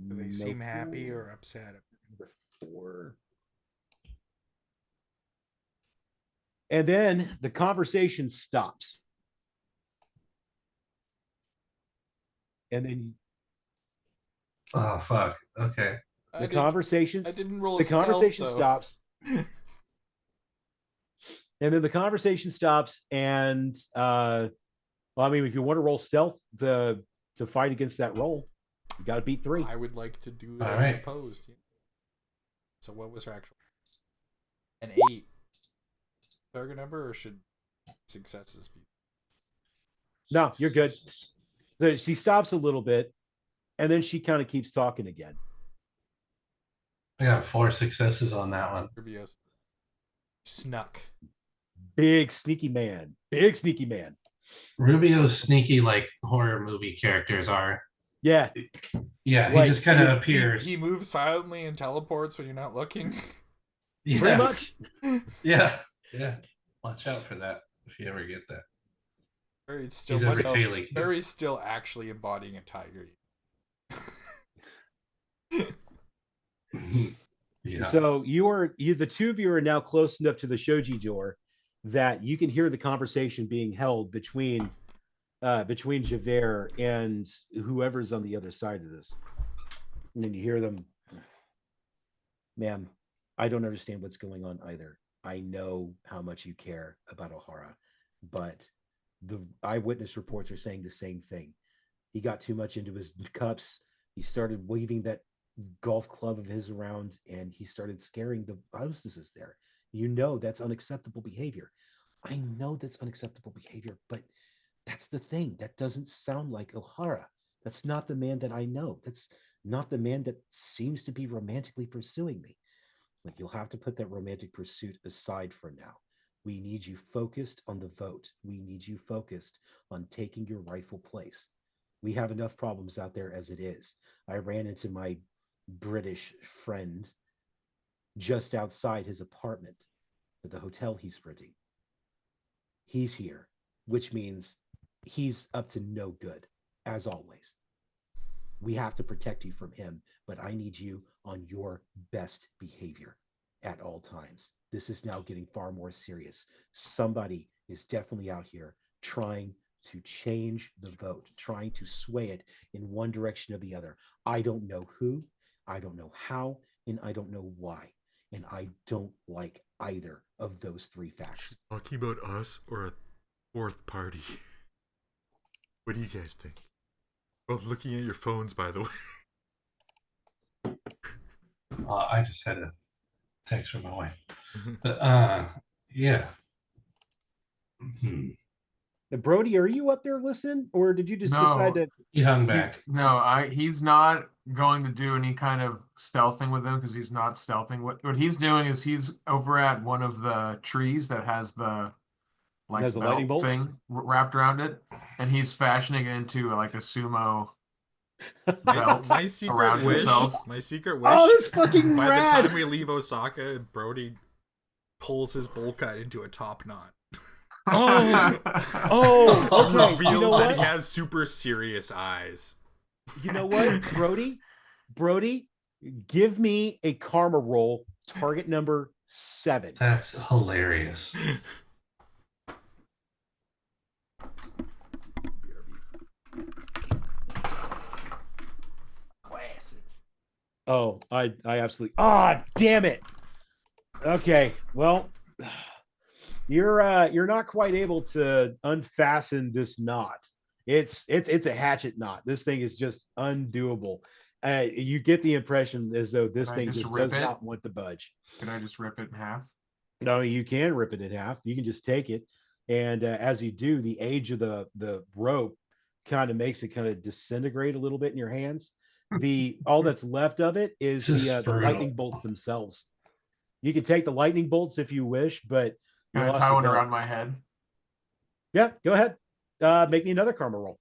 Do they seem happy or upset? number 4. And then the conversation stops. And then Oh fuck. Okay. the conversation I didn't roll. the conversation stealth, stops. And then the conversation stops, and well, I mean, if you want to roll stealth to fight against that roll, you got to beat 3. I would like to do it All as right. opposed. So what was her actual? An 8. Target number, or should successes be? No, you're good. So she stops a little bit, and then she kind of keeps talking again. I got 4 successes on that one. Rubio's snuck. Big sneaky man. Rubio's sneaky like horror movie characters are. Yeah. Yeah, Like, he just kind of appears. He moves silently and teleports when you're not looking. Yes. Pretty much. Yeah. Yeah. Watch out for that if you ever get that. Barry's still He's a retailing. Barry's still actually embodying a tiger. Yeah. So the two of you are now close enough to the shoji door that you can hear the conversation being held between between Javert and whoever's on the other side of this. And then you hear them, ma'am, I don't understand what's going on either. I know how much you care about O'Hara, but the eyewitness reports are saying the same thing. He got too much into his cups. He started waving that golf club of his around, and he started scaring the hostesses there. You know that's unacceptable behavior. I know that's unacceptable behavior, but that's the thing. That doesn't sound like O'Hara. That's not the man that I know. That's not the man that seems to be romantically pursuing me. Like, you'll have to put that romantic pursuit aside for now. We need you focused on the vote. We need you focused on taking your rightful place. We have enough problems out there as it is. I ran into my British friend just outside his apartment at the hotel he's renting. He's here, which means he's up to no good, as always. We have to protect you from him, but I need you on your best behavior at all times. This is now getting far more serious. Somebody is definitely out here trying to change the vote, trying to sway it in one direction or the other. I don't know who, I don't know how, and I don't know why. And I don't like either of those three facts. Talking about us or a fourth party? What do you guys think? Both looking at your phones, by the way. I just had a text from my wife. But yeah. And Brody, are you up there listening, or did you just No. decide to? He hung back. He's not going to do any kind of stealthing with them because he's not stealthing. What he's doing is he's over at one of the trees that has the Has the lightning belt bolts? thing wrapped around it, and he's fashioning it into like a sumo belt My secret around wish. himself. My secret wish. Oh, that's fucking By rad. the time we leave Osaka, Brody pulls his bowl cut into a top knot. Oh, okay. Reveals You know that what? he has super serious eyes. You know what, Brody, give me a karma roll, target number 7. That's hilarious. Glasses. Oh, I absolutely. Damn it. Okay, well, you're not quite able to unfasten this knot. It's a hatchet knot. This thing is just undoable. You get the impression as though this Can I thing just just rip does it? not want to budge. Can I just rip it in half? No, you can rip it in half. You can just take it, and as you do, the age of the rope kind of makes it kind of disintegrate a little bit in your hands. All that's left of it is Just the brutal. lightning bolts themselves. You can take the lightning bolts if you wish, but you Can I lost tie your one belt. around my head? Yeah, go ahead. Make me another karma roll.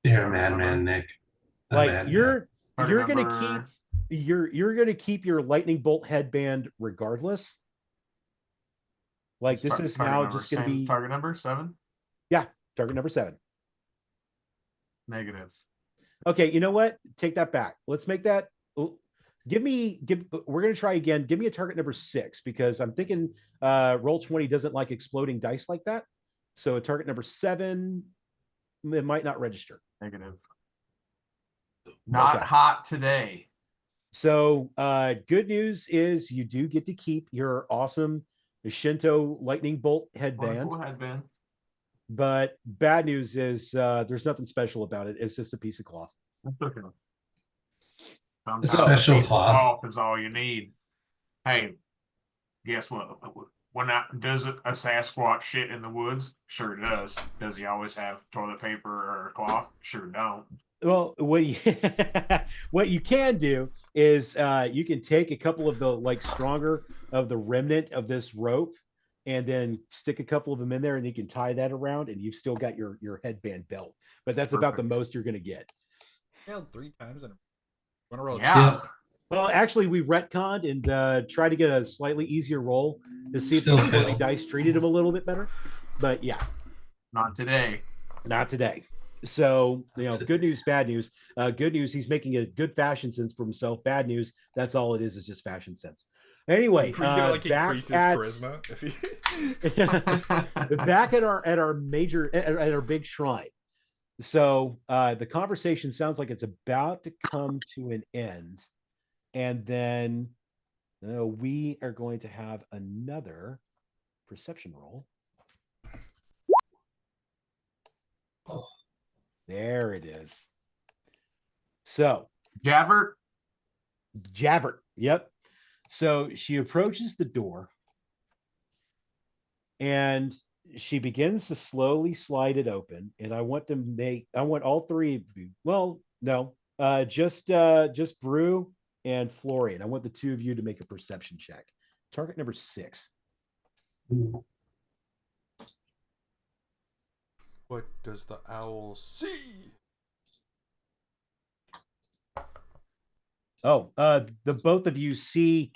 You're a madman, Nick. A Like madman. you're Target gonna number- you're gonna keep your lightning bolt headband regardless. Like this is target now number, just gonna same be target number 7. target number 7. Negative. Okay, you know what? Take that back. Let's make that. We're gonna try again. Give me a target number 6 because I'm thinking Roll20 doesn't like exploding dice like that. So a target number 7, it might not register. Negative. Not Okay. hot today. So good news is you do get to keep your awesome Shinto lightning bolt headband. Cool headband. But bad news is there's nothing special about it. It's just a piece of cloth. That's okay. Special a piece of cloth. is all you need. Hey, guess what? Does a Sasquatch shit in the woods? Sure does. Does he always have toilet paper or a cloth? Sure don't. Well, what you can do is you can take a couple of the stronger of the remnant of this rope and then stick a couple of them in there and you can tie that around and you've still got your headband belt. But that's about the Perfect. most you're going to get. Failed 3 times in a row. Yeah. Well, actually, we retconned and tried to get a slightly easier roll to see if Still the floating failed. dice treated him a little bit better. But yeah, Not today. not today. So, good news, bad news. Good news, he's making a good fashion sense for himself. Bad news, that's all it is just fashion sense. Anyway, Are you gonna like back increase his at charisma? If he... back at our major at our big shrine. So the conversation sounds like it's about to come to an end, and then we are going to have another perception roll. Oh. There it is. So Javert. Javert. Yep. So she approaches the door and she begins to slowly slide it open. And I want all three of you. Well, no, just Brew and Florian. I want the two of you to make a perception check. Target number 6. Ooh. What does the owl see? Oh, the both of you see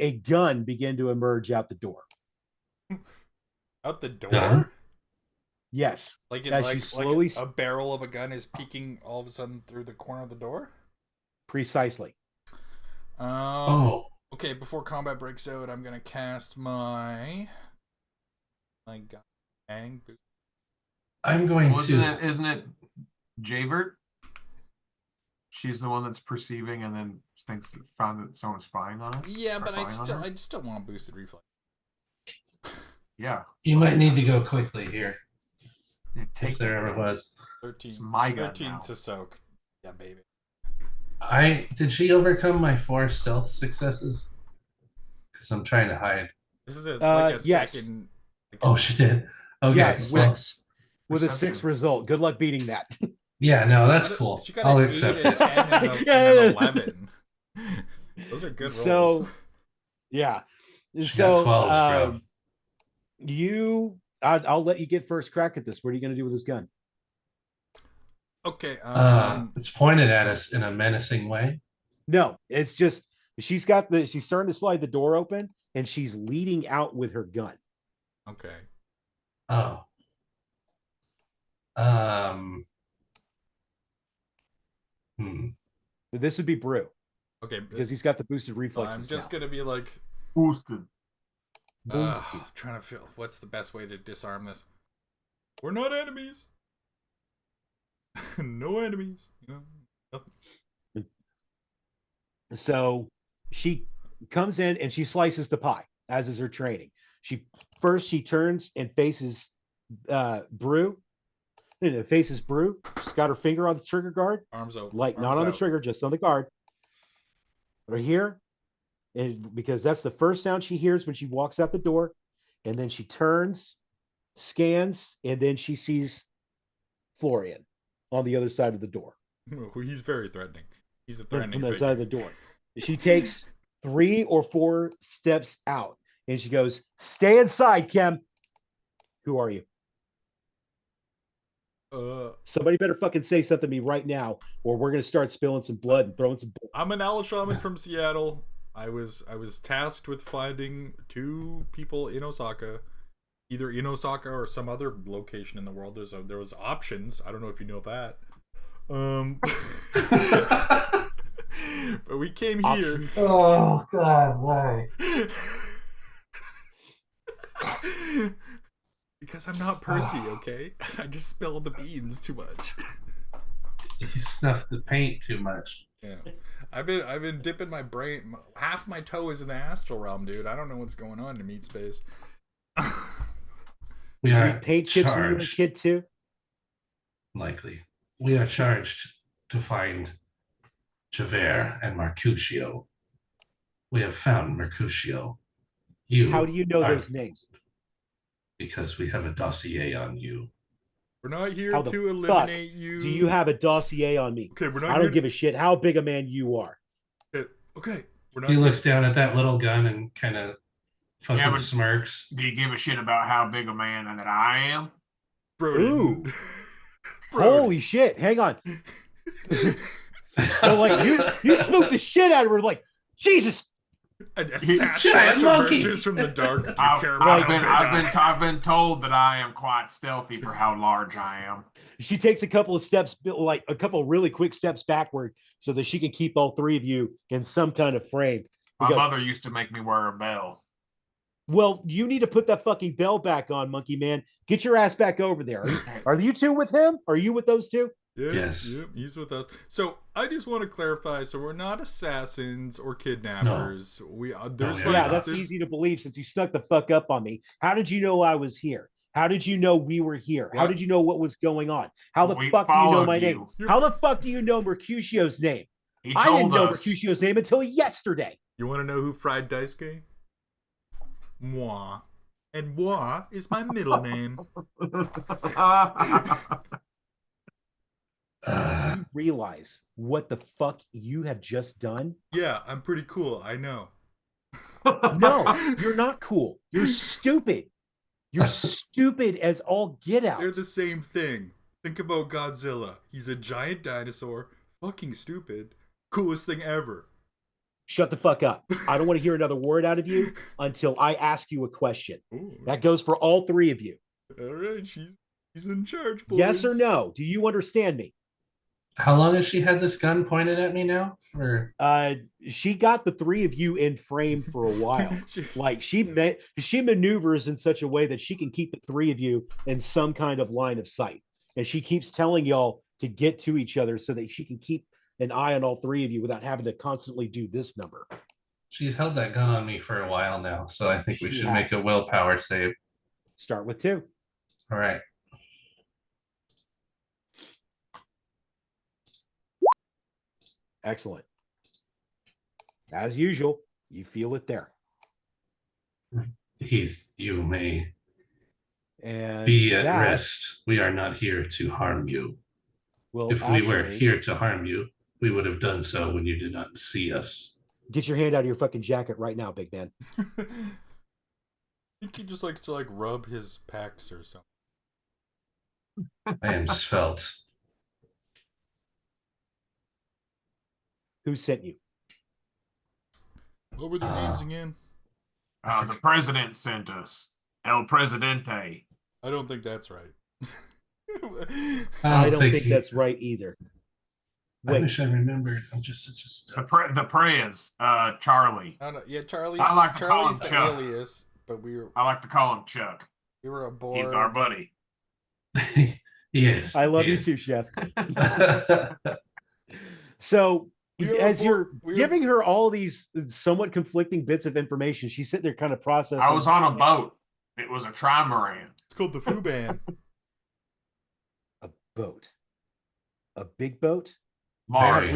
a gun begin to emerge out the door. Out the door? Gun? Yes. Like in, As she slowly a barrel of a gun is peeking all of a sudden through the corner of the door? Precisely. Oh. Okay, before combat breaks out, I'm gonna cast my gang boot. I'm going to. Isn't it Javert? She's the one that's perceiving and then found that someone's spying on us. Yeah, but I spying on her? still want boosted reflex. Yeah. You might need to go quickly here, Take if there ever was. 13. It's my gun 13 now. to soak. Yeah, baby. Did she overcome my 4 stealth successes? Because I'm trying to hide. This is like a yes. second. Oh, she did. Okay. Yes, well, with a Perception. 6 result. Good luck beating that. yeah, no, that's cool. She got I'll an accept 8, a it. 10, and, and an 11. Those are good rolls. So, yeah. She got 12s, bro. I'll let you get first crack at this. What are you going to do with this gun? Okay. It's pointed at us in a menacing way. No, it's just she's starting to slide the door open and she's leading out with her gun. Okay. Oh. But this would be Brew Okay. because he's got the boosted reflexes. I'm just now. gonna be like Boosted. trying to feel what's the best way to disarm this. We're not enemies. No enemies. You know, nothing. So she comes in and she slices the pie, as is her training. She turns and faces Brew. And it faces Brew. She's got her finger on the trigger guard. Arms open. Like arms not on the out. trigger, just on the guard. Right here. And because that's the first sound she hears when she walks out the door. And then she turns, scans, and then she sees Florian on the other side of the door. He's very threatening. He's a From threatening the figure. side of the door. She takes 3 or 4 steps out and she goes, "Stay inside, Kem." Who are you? Somebody better fucking say something to me right now, or we're gonna start spilling some blood and throwing some bullets. I'm an owl shaman from Seattle. I was tasked with finding 2 people in Osaka, either in Osaka or some other location in the world. There was options. I don't know if you know that. But we came here. Oh God, why? Because I'm not Percy, okay? I just spill the beans too much. You snuffed the paint too much. Yeah, I've been dipping my brain. Half my toe is in the astral realm, dude. I don't know what's going on in meat space. We Did you are eat paint chips when you were a charged. kid too? Likely, we are charged to find Javert and Mercutio. We have found Mercutio. How do you know are- those names? Because we have a dossier on you. We're not here How the to eliminate you. Do you have a dossier on me? Okay, we're not. I here don't give a shit how big a man you are. Okay, we're not. He here- looks down at that little gun and kind of fucking Yeah, but- smirks. Do you give a shit about how big a man that I am? Broden. Ooh. Broden. Holy shit! Hang on. So like you spooked the shit out of her. Like Jesus. A Giant Sasquatch monkey. emerges from the dark. Do you care about how big I am? I've been told that I am quite stealthy for how large I am. She takes a couple of steps, like a couple of really quick steps backward, so that she can keep all 3 of you in some kind of frame. My go. mother used to make me wear a bell. Well, you need to put that fucking bell back on, monkey man. Get your ass back over there. Are you two with him? Are you with those two? Yeah, Yes. Yep, he's with us. So I just want to clarify. So we're not assassins or kidnappers. We there's No, like Yeah, that's there's, easy to believe since you snuck the fuck up on me. How did you know I was here? How did you know we were here? How What? did you know what was going on? How the We fuck do you know followed my you. name? How the fuck do you know Mercutio's name? He I didn't told know us. Mercutio's name until yesterday. You want to know who fried Daisuke? Moi. And moi is my middle name. Do you realize what the fuck you have just done? Yeah, I'm pretty cool. I know. No, you're not cool. You're stupid. You're stupid as all get out. They're the same thing. Think about Godzilla. He's a giant dinosaur. Fucking stupid. Coolest thing ever. Shut the fuck up. I don't want to hear another word out of you until I ask you a question. Ooh, That goes for all three of you. all right, she's in charge, boys. Yes or no? Do you understand me? How long has she had this gun pointed at me now? For She got the three of you in frame for a while. Like she maneuvers in such a way that she can keep the three of you in some kind of line of sight. And she keeps telling y'all to get to each other so that she can keep an eye on all three of you without having to constantly do this number. she's held that gun on me for a while now, so I think we She should make a has. willpower save. Start with 2. All right. Excellent. As usual, you feel it there. You may And be at that risk. We are not here to harm you. will If we were actually here to harm you, we would have done so when you did not see us. get your hand out of your fucking jacket right now, big man. I think he just likes to like rub his pecs or something. I am svelte. Who sent you? What were their names again? The president sent us. El Presidente. I don't think that's right. I don't think he- that's right either. I Wait, wish I remembered. I'm just such a The Prez, Charlie. I don't know. Yeah, Charlie's I like to call Charlie's him the Chuck. alias, but I like to call him Chuck. we were aboard. He's our buddy. Yes. I love you yes. too, Chef. So We are as you're aboard- we are- giving her all these somewhat conflicting bits of information, she's sitting there kind of processing. I was on a boat. It was a trimaran. It's called the Foo Band. A boat. A big boat? Large.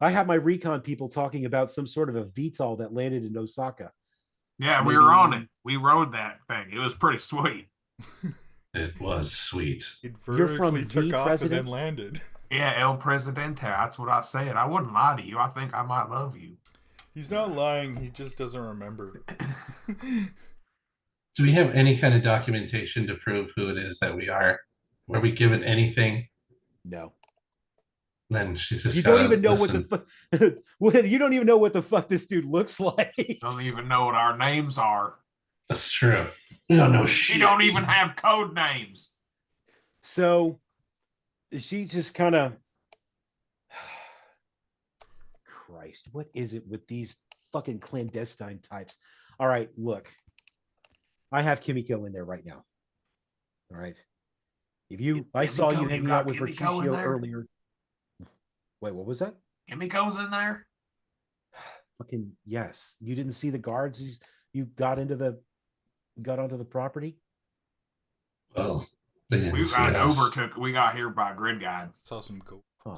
I have my recon people talking about some sort of a VTOL that landed in Osaka. Yeah, we Maybe- were on it. We rode that thing. It was pretty sweet. It was sweet. It You're from vertically the took off president? and then landed. Yeah, El Presidente. That's what I said. I wouldn't lie to you. I think I might love you. He's not lying. He just doesn't remember. Do we have any kind of documentation to prove who it is that we are? Were we given anything? No. Then she's just You don't gotta even know listen. what the fuck you don't even know what the fuck this dude looks like. Don't even know what our names are. That's true. We don't know shit. She don't even have code names. So she just kind of Christ, what is it with these fucking clandestine types? All right, look. I have Kimiko in there right now. All right. I saw you Kimiko, you hanging got out with Kimiko in Mercutio there? earlier. Wait, what was that? Kimiko's in there? Fucking yes. You didn't see the guards? You got onto the property? Well, they didn't We see got us. overtook. We got here by grid guide. Saw some ghosts. Huh.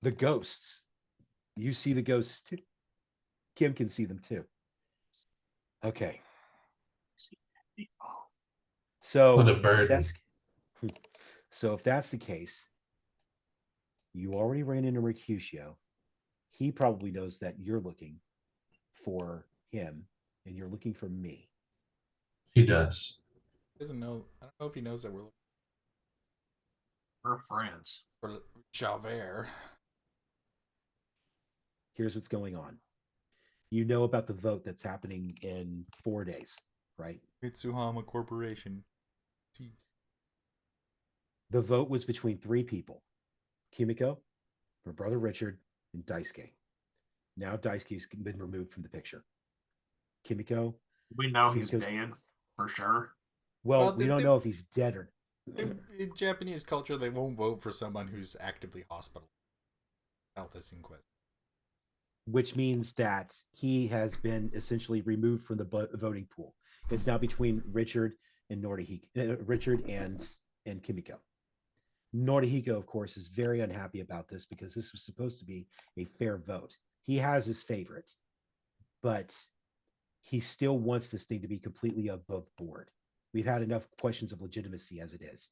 The ghosts. You see the ghosts too. Kim can see them too. Okay. So What a burden. that's so if that's the case, you already ran into Mercutio. He probably knows that you're looking for him and you're looking for me. He does. He doesn't know. I don't know if he knows that we're looking We're friends. for Javert. Here's what's going on. You know about the vote that's happening in 4 days, right? Mitsuhama Corporation. The vote was between 3 people: Kimiko, her brother Richard, and Daisuke. Now Daisuke's been removed from the picture. Kimiko, We know he's Kimiko's dead for sure. well, Well, we don't know if he's dead or in Japanese culture, they won't vote for someone who's actively hospitalized. Health is in question. which means that he has been essentially removed from the voting pool. It's now between Richard and Richard and Kimiko. Norihiko, of course, is very unhappy about this because this was supposed to be a fair vote. He has his favorite, but he still wants this thing to be completely above board. We've had enough questions of legitimacy as it is.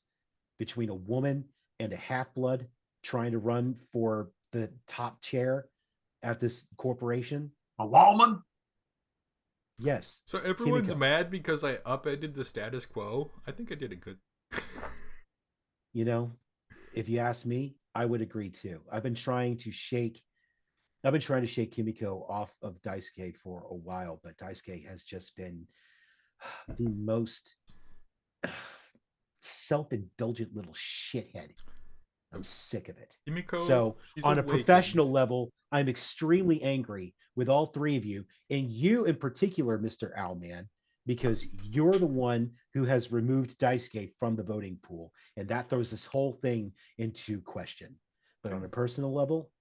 Between a woman and a half-blood trying to run for the top chair at this corporation. A woman? Yes. So everyone's Kimiko. mad because I upended the status quo. I think I did a good. You know, if you ask me, I would agree too. I've been trying to shake Kimiko off of Daisuke for a while, but Daisuke has just been the most self-indulgent little shithead. I'm sick of it. Kimiko, So she's on a awakened. professional level, I'm extremely angry with all three of you, and you in particular, Mr. Owlman, because you're the one who has removed Daisuke from the voting pool, and that throws this whole thing into question. But on a personal level,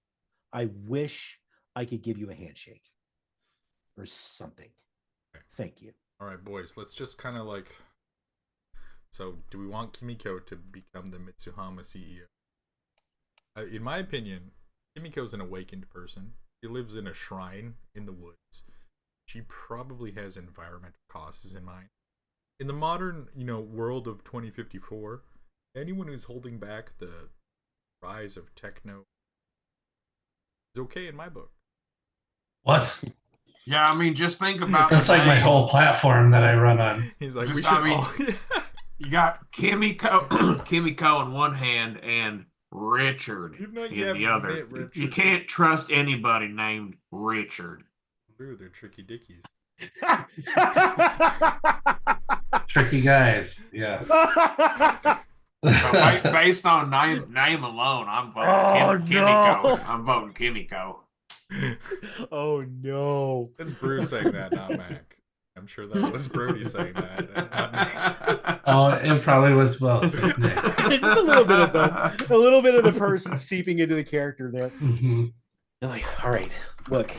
I wish I could give you a handshake or something. Thank you. All right, boys, let's just kind of like. So, do we want Kimiko to become the Mitsuhama CEO? In my opinion, Kimiko's an awakened person. She lives in a shrine in the woods. She probably has environmental causes in mind. In the modern, world of 2054, anyone who's holding back the rise of techno is okay in my book. What? Yeah, I mean, just think about That's the like my name. whole platform that I run on. He's like, Just, we should I mean- all. You got Kimiko in one hand and Richard You've not in yet the other. met Richard. You can't trust anybody named Richard. Ooh, they're tricky dickies. Tricky guys. Yeah. So based on name alone, I'm voting Kimiko. I'm voting Kimiko. Oh no. That's Bruce saying that, not Mac. I'm sure that was Brody saying that, not Mac. Oh, it probably was both. Just a little bit of both. A little bit of the person seeping into the character there. Mhm. I'm like, all right, look,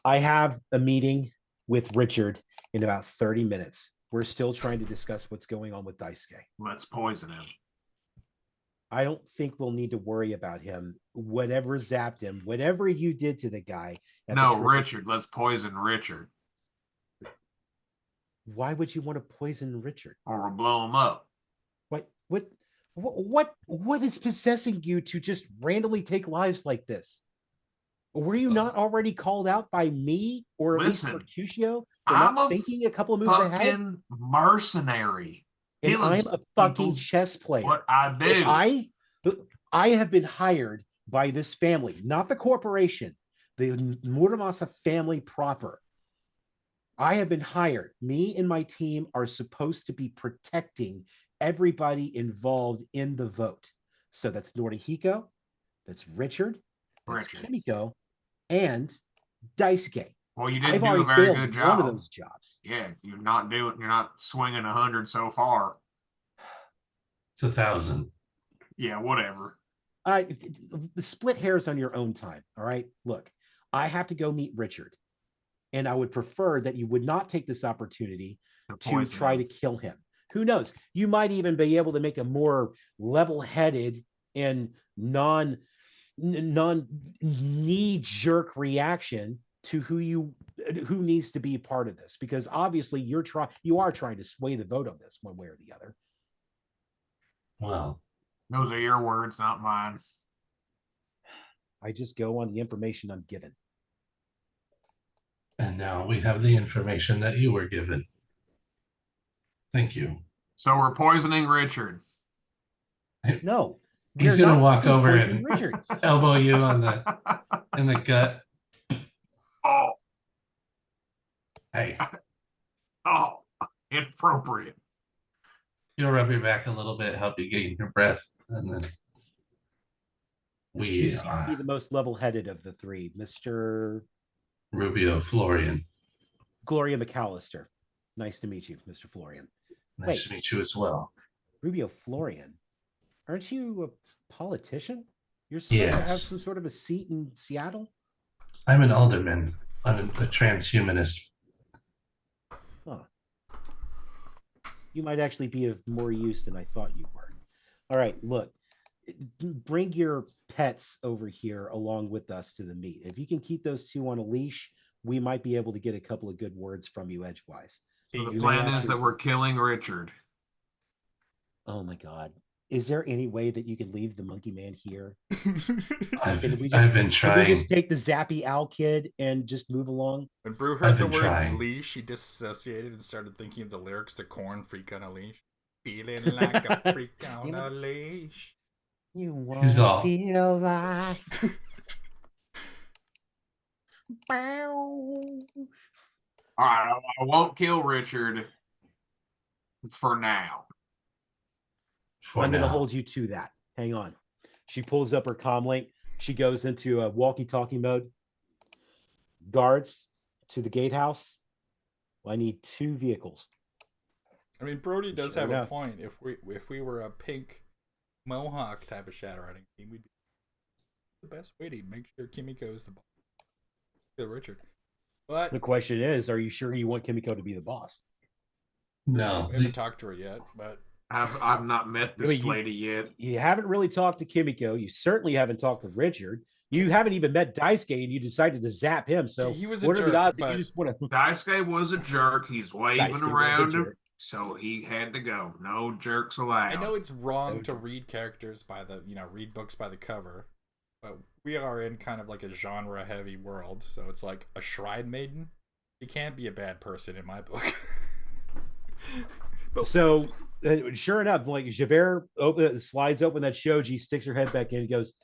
I have a meeting with Richard in about 30 minutes. We're still trying to discuss what's going on with Daisuke. Let's poison him. I don't think we'll need to worry about him. Whatever zapped him, whatever you did to the guy. at the No, triple- Richard. Let's poison Richard, Why would you want to poison Richard? or we'll blow him up. What is possessing you to just randomly take lives like this? Were you not already called out by me or at least Listen, Mercutio for I'm not a thinking a couple of moves ahead? Fucking mercenary. And Killing I'm a fucking people's- chess player. What I do. I have been hired by this family, not the corporation, the Muramasa family proper. I have been hired. Me and my team are supposed to be protecting everybody involved in the vote. So that's Norihiko, that's Richard, that's Richard. Kimiko, and Daisuke. Well, you I've didn't do already a very failed good one job. of those jobs. Yeah, you're not swinging 100 so far. It's 1,000. Yeah, whatever. Split hairs on your own time. All right. Look, I have to go meet Richard, and I would prefer that you would not take this opportunity to poison try him. to kill him. Who knows? You might even be able to make a more level-headed and non knee jerk reaction to who needs to be a part of this, because obviously you are trying to sway the vote on this one way or the other. Well, Those are your words, not mine. I just go on the information I'm given. and now we have the information that you were given. Thank you. So we're poisoning Richard. No, He's we're gonna not walk over poisoning and Richard. elbow you in the gut. Oh, Hey, inappropriate. you'll rub your back a little bit, help you gain your breath, and then We You seem to are be the most level-headed of the three, Mr. Rubio Florian. Gloria McAllister. Nice to meet you, Mr. Florian. Nice Wait. to meet you as well. Rubio Florian, aren't you a politician? You're supposed to have Yes. some sort of a seat in Seattle? I'm an alderman, a transhumanist. Huh. You might actually be of more use than I thought you were. All right, look, bring your pets over here along with us to the meet. If you can keep those two on a leash, we might be able to get a couple of good words from you edgewise. So the You may plan is actually- that we're killing Richard. Oh my God. Is there any way that you can leave the monkey man here? I've Can we been Can we trying. just take the Zappy Owl kid and just move along? When Brew I've heard the been word trying. leash, he disassociated and started thinking of the lyrics to Corn Freak on a Leash. Feeling like a freak on a leash. You won't He's all- feel like. Bow. All right, I won't kill Richard for now. For I'm going to now. hold you to that. Hang on. She pulls up her comm link. She goes into a walkie-talkie mode. Guards to the gatehouse. Well, I need 2 vehicles. I mean, Brody does Sure have enough. a point. If we were a pink mohawk type of shadow riding team, we'd be the best way to make sure Kimiko is the boss. Kill Richard. But The question is, are you sure you want Kimiko to be the boss? No. I haven't talked to her yet. But I've not met I mean, this lady yet. You haven't really talked to Kimiko. You certainly haven't talked to Richard. You haven't even met Daisuke, and you decided to zap him. So he was a what are jerk, the odds that but- you just want to? Daisuke was a jerk. He's waving Daisuke was a around him, jerk. so he had to go. No jerks allowed. I know it's wrong No to jerk. read characters by the, read books by the cover, but we are in kind of like a genre heavy world. So it's like a shrine maiden. You can't be a bad person in my book. So sure enough, like Javert slides open that shoji, sticks her head back in, and goes,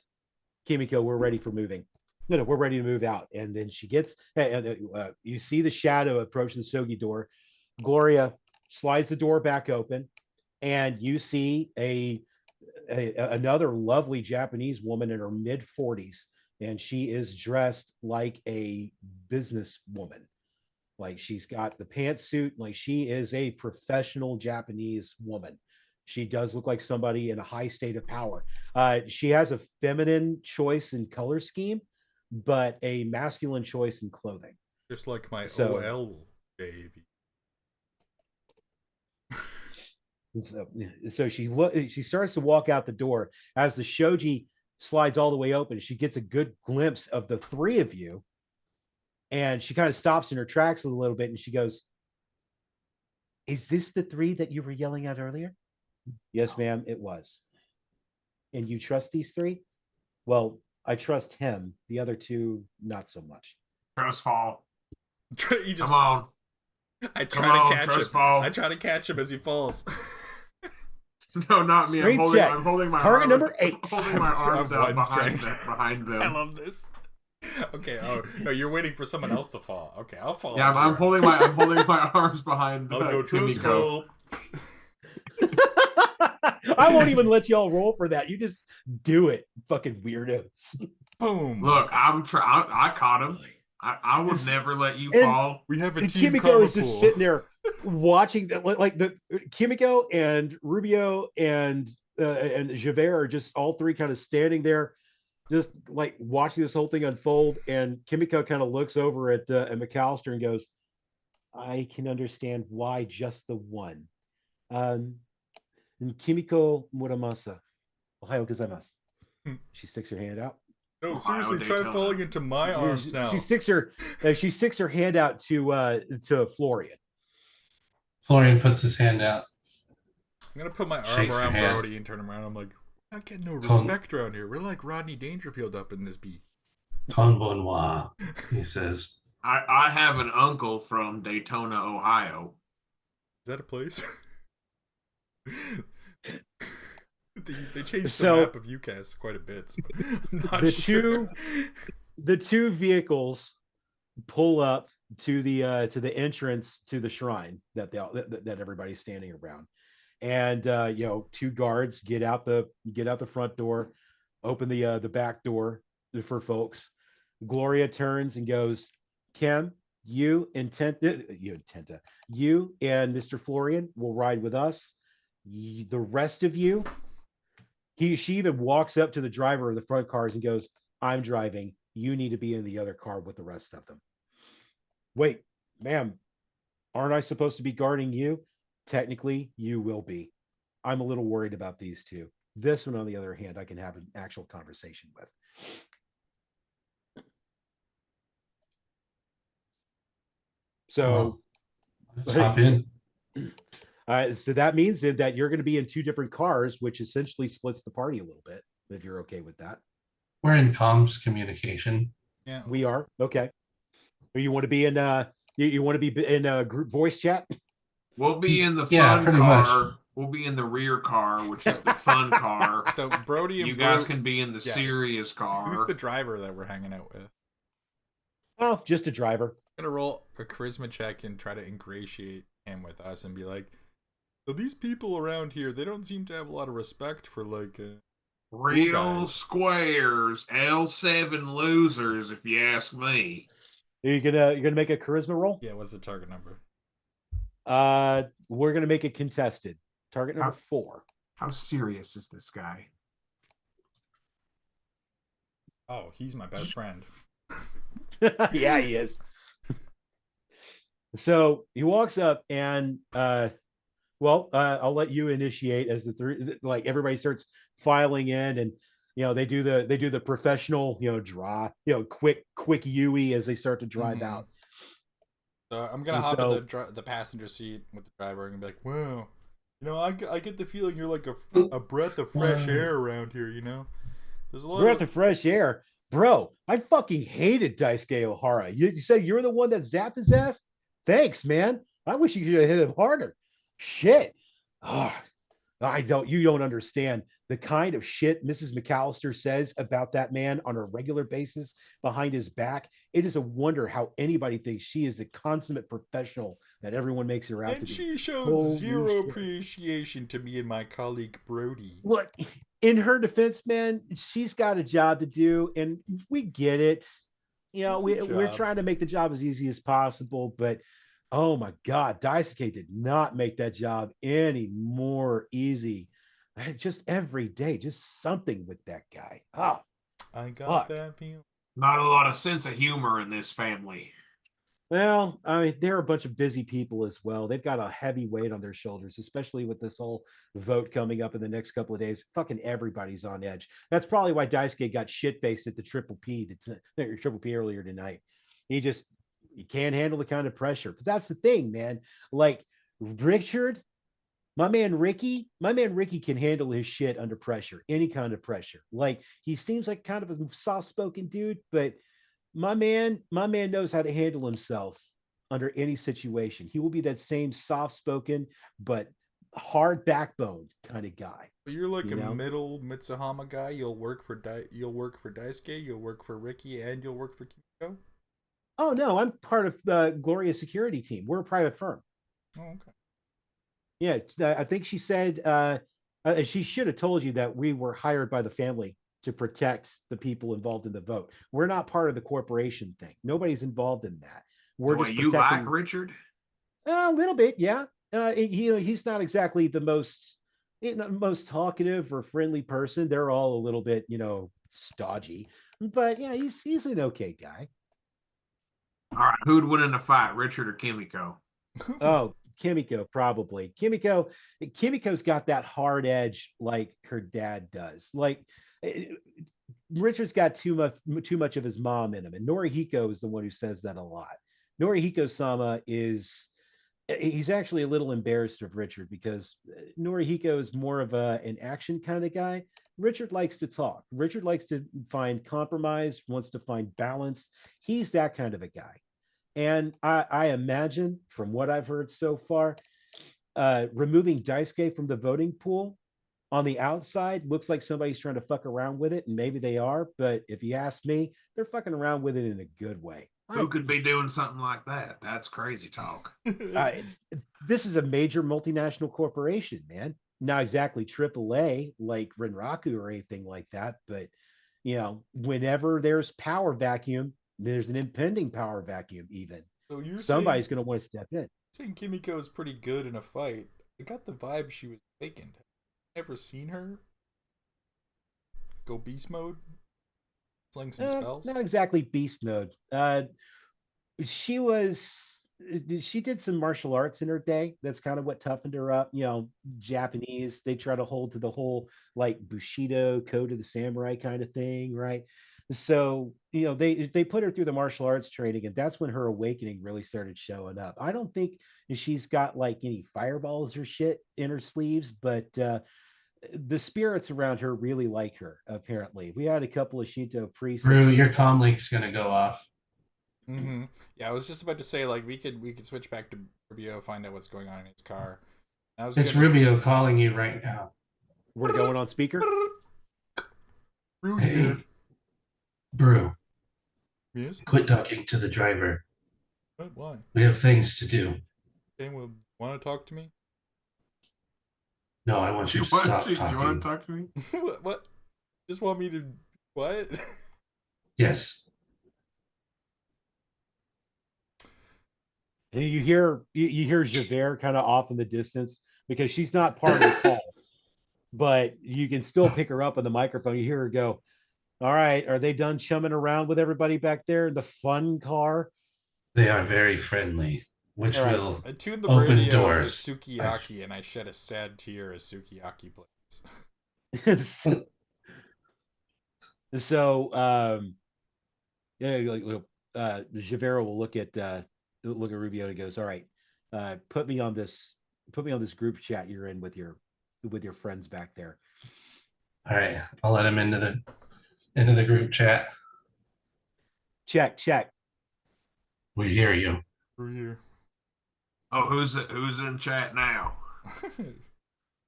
"Kimiko, we're ready for moving. No, we're ready to move out." And then she gets, you see the shadow approach the Sogi door. Gloria slides the door back open, and you see another lovely Japanese woman in her mid 40s, and she is dressed like a businesswoman. Like she's got the pantsuit, like she is a professional Japanese woman. She does look like somebody in a high state of power. She has a feminine choice in color scheme, but a masculine choice in clothing. Just like my So- OL baby. So she starts to walk out the door. As the shoji slides all the way open, she gets a good glimpse of the 3 of you. And she kind of stops in her tracks a little bit, and she goes, "Is this the 3 that you were yelling at earlier?" "Yes, ma'am, it was." "And you trust these 3? "Well, I trust him. The other 2, not so much." Trust fall. You just, Come on. I Come try on, to catch trust him. fall. I try to catch him as he falls. No, not me. Strength check. I'm holding my Target arm- number 8. I'm holding my I'm arms one out behind strength. behind them. I love this. Okay. Oh no, you're waiting for someone else to fall. Okay, I'll fall. Yeah, onto I'm your holding my arms behind arms. I'll go trust Kimiko. fall. I won't even let y'all roll for that. You just do it, fucking weirdos. Boom. Look, I caught him. I would It's- never let you and- fall. We have a And team Kimiko karma is just pool. sitting there watching the Kimiko and Rubio and Javert are just all 3 kind of standing there, just like watching this whole thing unfold. And Kimiko kind of looks over at McAllister and goes, "I can understand why just the one." And Kimiko Muramasa, Ohayo gozaimasu. Hmm. She sticks her hand out. No, Ohio seriously, try Daytona. falling into my arms now. She sticks her hand out to Florian. Florian puts his hand out. I'm gonna put my arm Shakes her around hand. Brody and turn him around. I'm like, I get no respect around here. We're like Rodney Dangerfield up in this beat. Konbanwa, he says. I have an uncle from Daytona, Ohio. Is that a place? they changed So- the map of UCAS quite a bit. So I'm not The sure. The 2 vehicles pull up to the entrance to the shrine that that everybody's standing around, and 2 guards get out the front door, open the back door for folks. Gloria turns and goes, Kim, you and Mr. Florian will ride with us. The rest of you, she even walks up to the driver of the front cars and goes, I'm driving. You need to be in the other car with the rest of them. Wait, ma'am, aren't I supposed to be guarding you? Technically, you will be. I'm a little worried about these two. This one, on the other hand, I can have an actual conversation with. So, let's hop in. So that means that you're going to be in two different cars, which essentially splits the party a little bit, if you're okay with that. We're in comms communication. Yeah. We are. Okay. You want to be in you want to be in a group voice chat? We'll be in the Yeah, fun pretty car. much. We'll be in the rear car, which is the fun car. So Brody and You guys Brew- can be in the Yeah. serious car. Who's the driver that we're hanging out with? Oh, just a driver. I'm gonna roll a charisma check and try to ingratiate him with us and be like, so these people around here, they don't seem to have a lot of respect for like Real guys. squares, L7 losers, if you ask me. You're gonna make a charisma roll? Yeah, what's the target number? We're gonna make it contested. Target number 4. How serious is this guy? Oh, he's my best friend. Yeah, he is. So he walks up and I'll let you initiate as the three, like everybody starts filing in, and they do the professional draw, quick Yui as they start to drive out. So I'm gonna And hop so- in the passenger seat with the driver and be like, "Wow, I get the feeling you're like a breath of fresh air around here. There's a lot Breath of fresh air, bro. I fucking hated Daisuke Ohara. You said you're the one that zapped his ass. Thanks, man. I wish you could have hit him harder. Shit. You don't understand the kind of shit Mrs. McAllister says about that man on a regular basis behind his back. It is a wonder how anybody thinks she is the consummate professional that everyone makes her out to And be. she shows Holy zero shit. appreciation to me and my colleague Brody. Look, in her defense, man, she's got a job to do, and we get it. We're job. trying to make the job as easy as possible, but oh my God, Daisuke did not make that job any more easy. Just every day, just something with that guy. Oh, I got fuck. that feeling. Not a lot of sense of humor in this family. Well, I mean, they're a bunch of busy people as well. They've got a heavy weight on their shoulders, especially with this whole vote coming up in the next couple of days. Fucking everybody's on edge. That's probably why Daisuke got shit-faced at the Triple P earlier tonight. He can't handle the kind of pressure. But that's the thing, man. Like Richard, my man Ricky can handle his shit under pressure, any kind of pressure. Like he seems like kind of a soft-spoken dude, but my man knows how to handle himself under any situation. He will be that same soft-spoken but hard backboned kind of guy. So you're like a middle Mitsuhama guy. You'll work for Daisuke, you'll work for Ricky, and you'll work for Kimiko. Oh no, I'm part of the Gloria security team. We're a private firm. Oh, okay. Yeah, I think she said she should have told you that we were hired by the family to protect the people involved in the vote. We're not part of the corporation thing. Nobody's involved in that. We're just You protecting. like Richard? A little bit, yeah. He's not exactly the most talkative or friendly person. They're all a little bit, stodgy. But yeah, he's an okay guy. All right, who'd win in a fight, Richard or Kimiko? Oh, Kimiko, probably. Kimiko's got that hard edge like her dad does. Like Richard's got too much of his mom in him, and Norihiko is the one who says that a lot. Norihiko-sama he's actually a little embarrassed of Richard because Norihiko is more of an action kind of guy. Richard likes to talk. Richard likes to find compromise, wants to find balance. He's that kind of a guy. And I imagine, from what I've heard so far, removing Daisuke from the voting pool on the outside looks like somebody's trying to fuck around with it, and maybe they are. But if you ask me, they're fucking around with it in a good way. Who could be doing something like that? That's crazy talk. This is a major multinational corporation, man. not exactly AAA like Renraku or anything like that, but whenever there's power vacuum, there's an impending power vacuum. Even So you're somebody's going to want to step in. saying Kimiko is pretty good in a fight. I got the vibe she was faking. Never seen her go beast mode, sling some spells. Not exactly beast mode. She was she did some martial arts in her day. That's kind of what toughened her up. Japanese, they try to hold to the whole like Bushido code of the samurai kind of thing, right? So they put her through the martial arts training, and that's when her awakening really started showing up. I don't think she's got like any fireballs or shit in her sleeves, but the spirits around her really like her. Apparently, we had a couple of Shinto priests. Brew, your comm link's gonna go off. Mm-hmm. Yeah, I was just about to say like we could switch back to Rubio, find out what's going on in his car. It's Rubio calling you right now. We're going on speaker. Brew Hey, here. Brew, Yes. quit talking to the driver. What? Why? We have things to do. Anyone want to talk to me? No, I want you to stop Do you want talking. to talk to me? What? Just want me to what? Yes. And you hear Javert kind of off in the distance because she's not part of the call, but you can still pick her up on the microphone. You hear her go, "All right, are they done chumming around with everybody back there in the fun car?" They are very friendly, which All right. will I tuned the open radio doors. to Sukiyaki and I shed a sad tear as Sukiyaki plays. So Javert will look at Rubio and goes, "All right, put me on this group chat you're in with your friends back there." All right, I'll let him into the group chat. Check. We hear you. We're here. Oh, who's in chat now?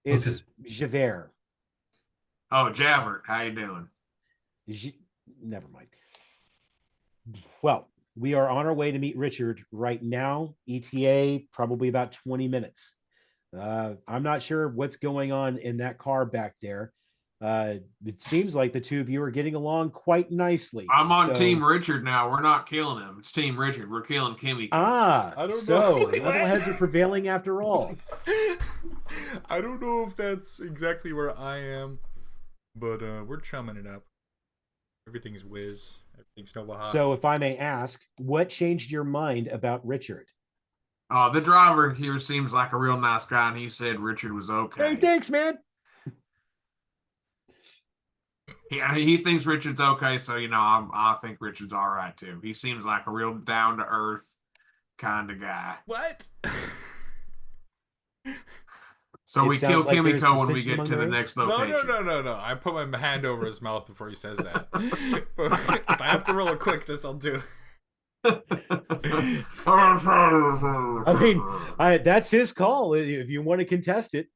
It's Javert. Oh, Javert, how you doing? Never mind. Well, we are on our way to meet Richard right now. ETA probably about 20 minutes. I'm not sure what's going on in that car back there. It seems like the two of you are getting along quite nicely. I'm on Team Richard now. We're not killing him. It's Team Richard. We're killing Kimiko. I don't so know. levelheads are prevailing after all. I don't know if that's exactly where I am, but we're chumming it up. Everything's whiz. Everything's Nova hot. So if I may ask, what changed your mind about Richard? The driver here seems like a real nice guy, and he said Richard was okay. Hey, thanks, man. Yeah, he thinks Richard's okay, so I think Richard's all right too. He seems like a real down to earth kind of guy. What? So It we sounds kill like there's Kimiko when we dissension get to among the the next No. location. I put my hand over his mouth before he says that. If I have to roll a quickness, I'll do it. I mean, that's his call. If you want to contest it,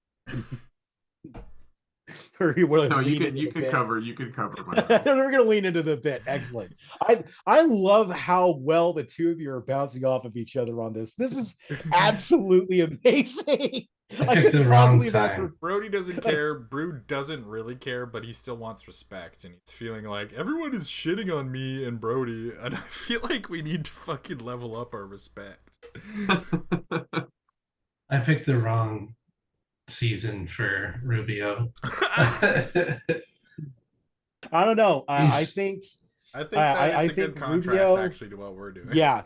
or you want to No, you lean can into you the can bit. cover you can cover my We're going to lean into the bit. Excellent. I love how well the two of you are bouncing off of each other on this. This is absolutely amazing. I picked the wrong time. Brody doesn't care. Brew doesn't really care, but he still wants respect, and he's feeling like everyone is shitting on me and Brody, and I feel like we need to fucking level up our respect. I picked the wrong season for Rubio. I don't know. I think that's a good contrast Rubio, actually to what we're doing. Yeah.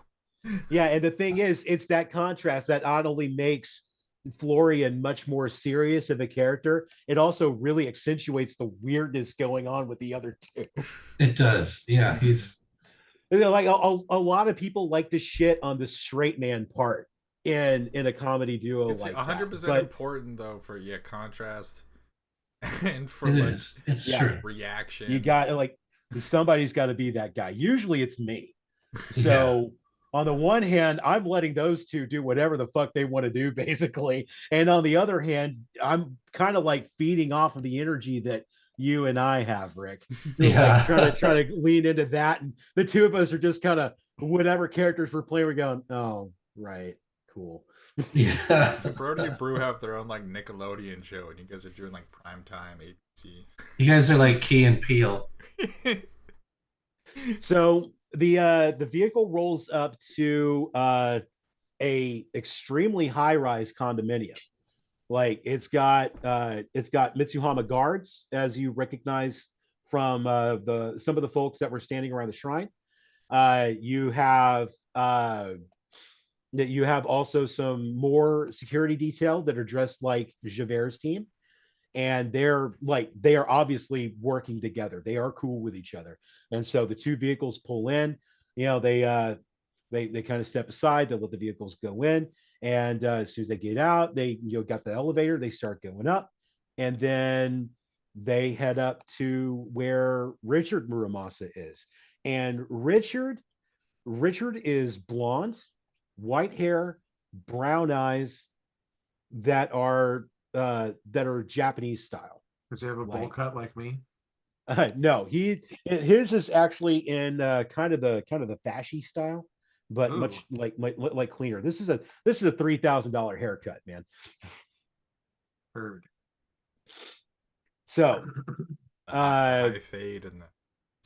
And the thing is, it's that contrast that not only makes Florian much more serious of a character, it also really accentuates the weirdness going on with the other two. It does. Yeah, he's like a lot of people like to shit on the straight man part in a comedy duo. It's like 100% important though for contrast and for it's true reaction. You got somebody's got to be that guy. Usually it's me. So on the one hand, I'm letting those two do whatever the fuck they want to do, basically. And on the other hand, I'm kind of like feeding off of the energy that you and I have, Rick. Yeah. Like try to lean into that. And the two of us are just kind of whatever characters we're playing, we're going, oh, right, cool. Yeah. Brody and Brew have their own like Nickelodeon show, and you guys are doing like primetime ABC. You guys are like Key and Peele. So the vehicle rolls up to a extremely high rise condominium. Like it's got Mitsuhama guards, as you recognize from the some of the folks that were standing around the shrine. You have that you have also some more security detail that are dressed like Javert's team, and they are obviously working together. They are cool with each other, and so the two vehicles pull in. You know, they kind of step aside. They let the vehicles go in, and as soon as they get out, they got the elevator. They start going up, and then they head up to where Richard Muramasa is. And Richard is blonde, white hair, brown eyes that are Japanese style. Does he have a bowl Like cut like me? no, his is actually in kind of the fashy style, but Ooh. much like cleaner. This is a $3,000 haircut, man. Heard. So The uh high fade and the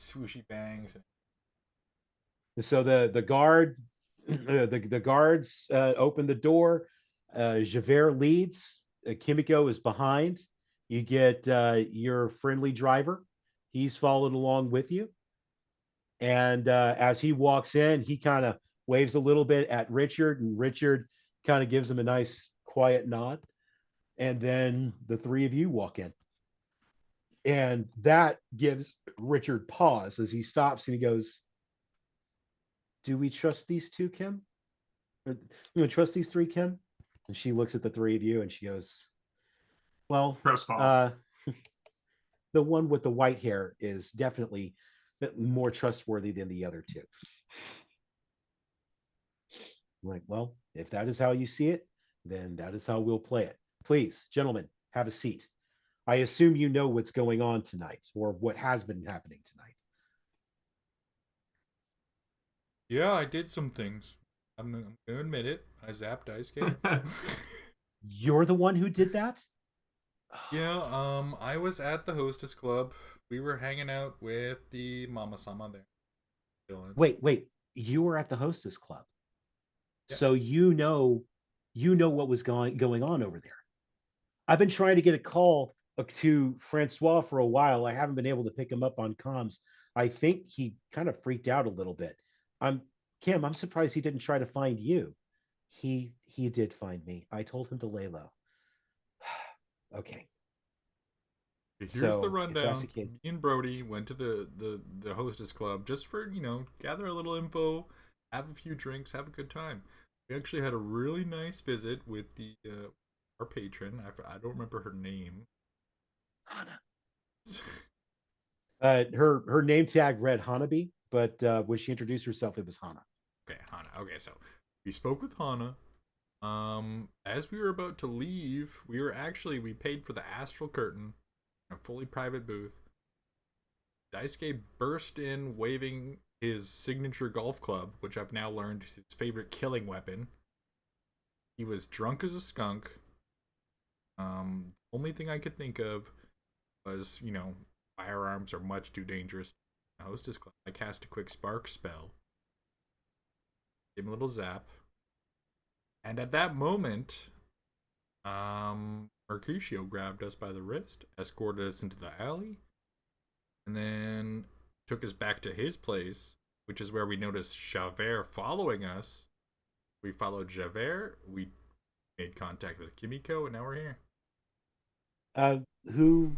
swooshy bangs. so the guard the guards open the door. Javert leads. Kimiko is behind. You get your friendly driver. He's followed along with you. And as he walks in, he kind of waves a little bit at Richard, and Richard kind of gives him a nice quiet nod. And then the three of you walk in. And that gives Richard pause as he stops and he goes, "Do we trust these two, Kim? Or, trust these three, Kim?" And she looks at the three of you and she goes, "Well, Press fall. the one with the white hair is definitely more trustworthy than the other two." I'm like, well, if that is how you see it, then that is how we'll play it. Please, gentlemen, have a seat. I assume you know what's going on tonight, or what has been happening tonight. Yeah, I did some things. I'm gonna admit it. I zapped Ice Cave. You're the one who did that? Yeah, I was at the Hostess Club. We were hanging out with the Mama Sama there. Chilling. Wait. You were at the hostess club. Yeah. So you know what was going on over there. I've been trying to get a call to Francois for a while. I haven't been able to pick him up on comms. I think he kind of freaked out a little bit. I'm Kim, I'm surprised he didn't try to find you. He did find me. I told him to lay low. Okay. Here's the So if that's rundown. the case, Me and Brody went to the Hostess Club just for, gather a little info, have a few drinks, have a good time. We actually had a really nice visit with the our patron. I don't remember her name. Hana. Her name tag read Hanabi, but when she introduced herself, it was Hana. Okay, Hana. Okay, so we spoke with Hana. As we were about to leave, we paid for the Astral Curtain, a fully private booth. Daisuke burst in waving his signature golf club, which I've now learned is his favorite killing weapon. He was drunk as a skunk. Only thing I could think of was, firearms are much too dangerous. The Hostess Club. I cast a quick spark spell. Give him a little zap. And at that moment, Mercutio grabbed us by the wrist, escorted us into the alley, and then took us back to his place, which is where we noticed Javert following us. We followed Javert, we made contact with Kimiko, and now we're here. Uh, who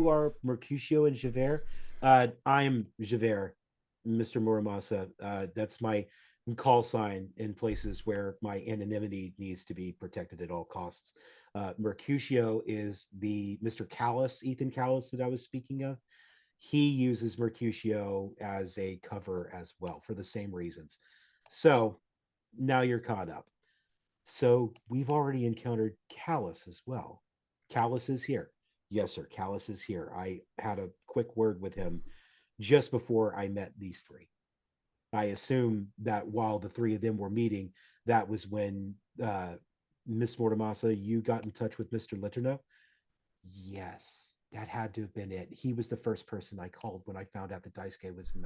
are Mercutio and Javert? I'm Javert, Mr. Muramasa. That's my call sign in places where my anonymity needs to be protected at all costs. Mercutio is the Mr. Callus, Ethan Callus that I was speaking of. He uses Mercutio as a cover as well for the same reasons. So now you're caught up. So we've already encountered Callus as well. Callus is here. Yes, sir. Callus is here. I had a quick word with him just before I met these three. I assume that while the three of them were meeting, that was when Miss Mortamasa, you got in touch with Mr. Letourneau? Yes, that had to have been it. He was the first person I called when I found out that Daisuke was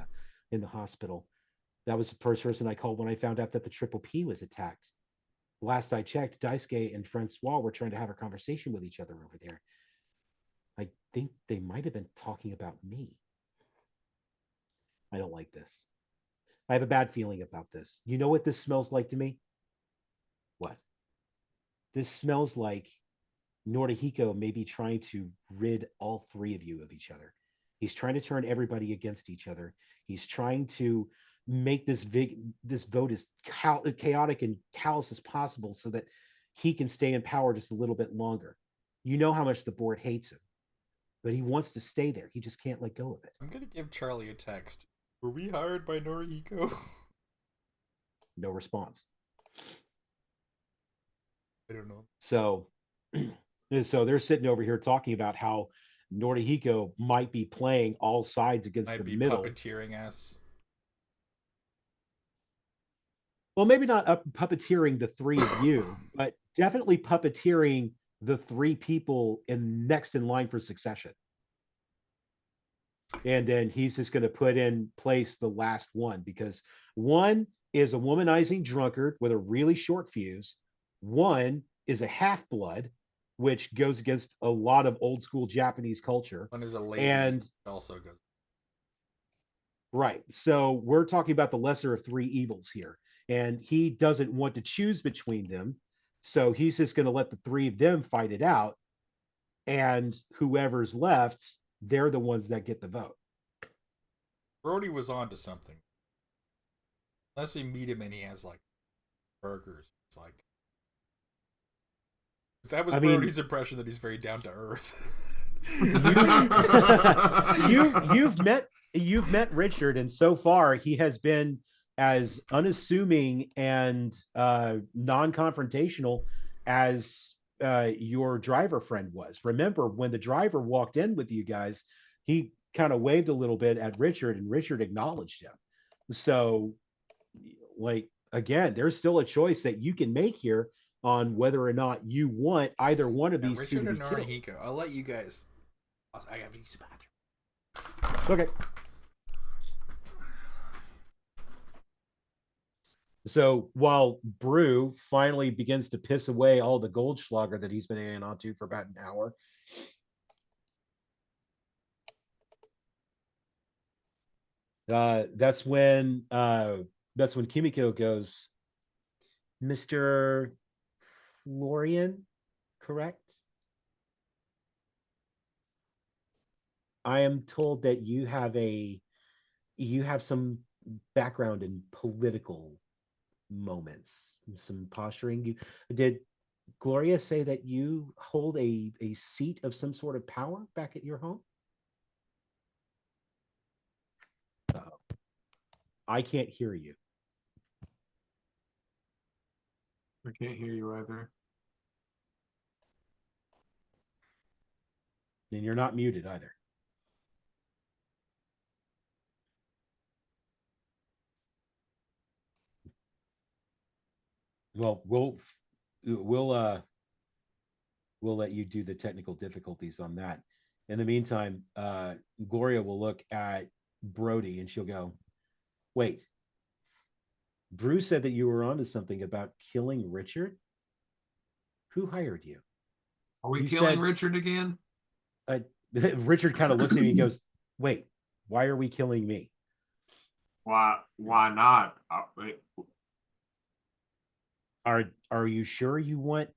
in the hospital. That was the first person I called when I found out that the Triple P was attacked. Last I checked, Daisuke and Francois were trying to have a conversation with each other over there. I think they might have been talking about me. I don't like this. I have a bad feeling about this. You know what this smells like to me? What? This smells like Norihiko may be trying to rid all three of you of each other. He's trying to turn everybody against each other. He's trying to make this vote as chaotic and callous as possible so that he can stay in power just a little bit longer. You know how much the board hates him, but he wants to stay there. He just can't let go of it. I'm gonna give Charlie a text. Were we hired by Norihiko? No response. I don't know. So, so they're sitting over here talking about how Norihiko might be playing all sides against Might the be middle. puppeteering us. Well, maybe not puppeteering the three of you, but definitely puppeteering the three people next in line for succession. And then he's just going to put in place the last one, because one is a womanizing drunkard with a really short fuse. One is a half-blood, which goes against a lot of old school Japanese culture. One is a lady. And also goes. right. So we're talking about the lesser of three evils here. And he doesn't want to choose between them. So he's just going to let the three of them fight it out. And whoever's left, they're the ones that get the vote. Brody was on to something. Unless we meet him and he has like burgers. It's like that was Brody's impression that he's very down to earth. you've met Richard, and so far he has been as unassuming and non-confrontational as your driver friend was. Remember, when the driver walked in with you guys, he kind of waved a little bit at Richard, and Richard acknowledged him. So, like, again, there's still a choice that you can make here on whether or not you want either one of these Richard two to be or killed. Norihiko. I'll let you guys. I have to use the bathroom. Okay. So while Brew finally begins to piss away all the Goldschlager that he's been hanging on to for about an hour, that's when Kimiko goes, Mr. Florian, correct? I am told that you have some background in political moments, some posturing. Did Gloria say that you hold a seat of some sort of power back at your home? I can't hear you. I can't hear you either. And you're not muted either. Well, we'll let you do the technical difficulties on that. In the meantime, Gloria will look at Brody and she'll go, wait, Bruce said that you were onto something about killing Richard. Who hired you? Are we You killing said- Richard again? Richard kind of looks at me and goes, wait, why are we killing me? Why not? Are you sure you want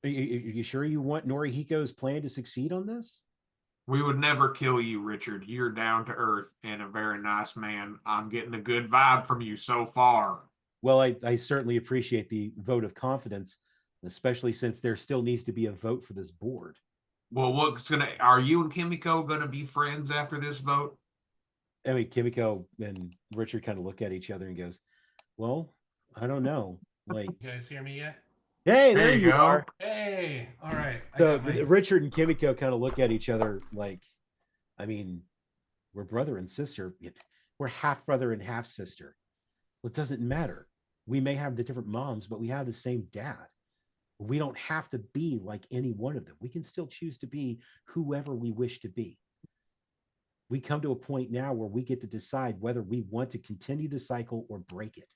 Norihiko's plan to succeed on this? We would never kill you, Richard. You're down to earth and a very nice man. I'm getting a good vibe from you so far. Well, I certainly appreciate the vote of confidence, especially since there still needs to be a vote for this board. Well, are you and Kimiko gonna be friends after this vote? I mean, Kimiko and Richard kind of look at each other and goes, well, I don't know. Like, You guys hear me yet? hey, there you you go. are. Hey, all right. So Richard and Kimiko kind of look at each other like, I mean, we're brother and sister. We're half brother and half sister. Well, it doesn't matter. We may have the different moms, but we have the same dad. We don't have to be like any one of them. We can still choose to be whoever we wish to be. We come to a point now where we get to decide whether we want to continue the cycle or break it.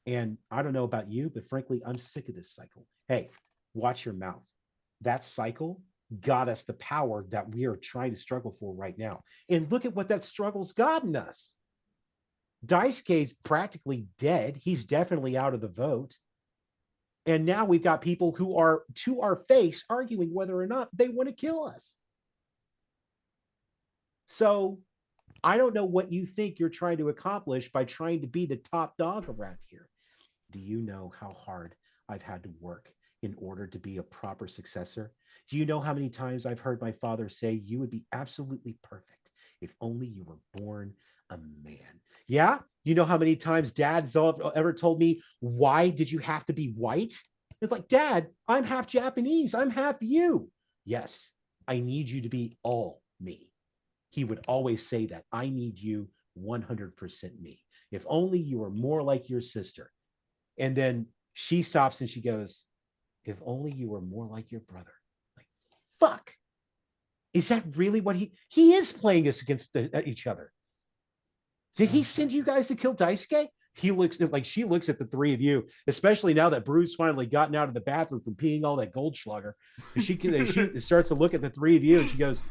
And I don't know about you, but frankly, I'm sick of this cycle. Hey, watch your mouth. That cycle got us the power that we are trying to struggle for right now. And look at what that struggle's gotten us. Daisuke's practically dead. He's definitely out of the vote. And now we've got people who are to our face arguing whether or not they want to kill us. So I don't know what you think you're trying to accomplish by trying to be the top dog around here. Do you know how hard I've had to work in order to be a proper successor? Do you know how many times I've heard my father say, you would be absolutely perfect if only you were born a man? Yeah? You know how many times dad's ever told me, why did you have to be white? It's like, Dad, I'm half Japanese. I'm half you. Yes, I need you to be all me. He would always say that. I need you 100% me. If only you were more like your sister. And then she stops and she goes, if only you were more like your brother. Like, fuck. Is that really what he is playing us against each other? Did he send you guys to kill Daisuke? He looks like she looks at the three of you, especially now that Bruce finally gotten out of the bathroom from peeing all that Goldschlager. And she starts to look at the three of you and she goes,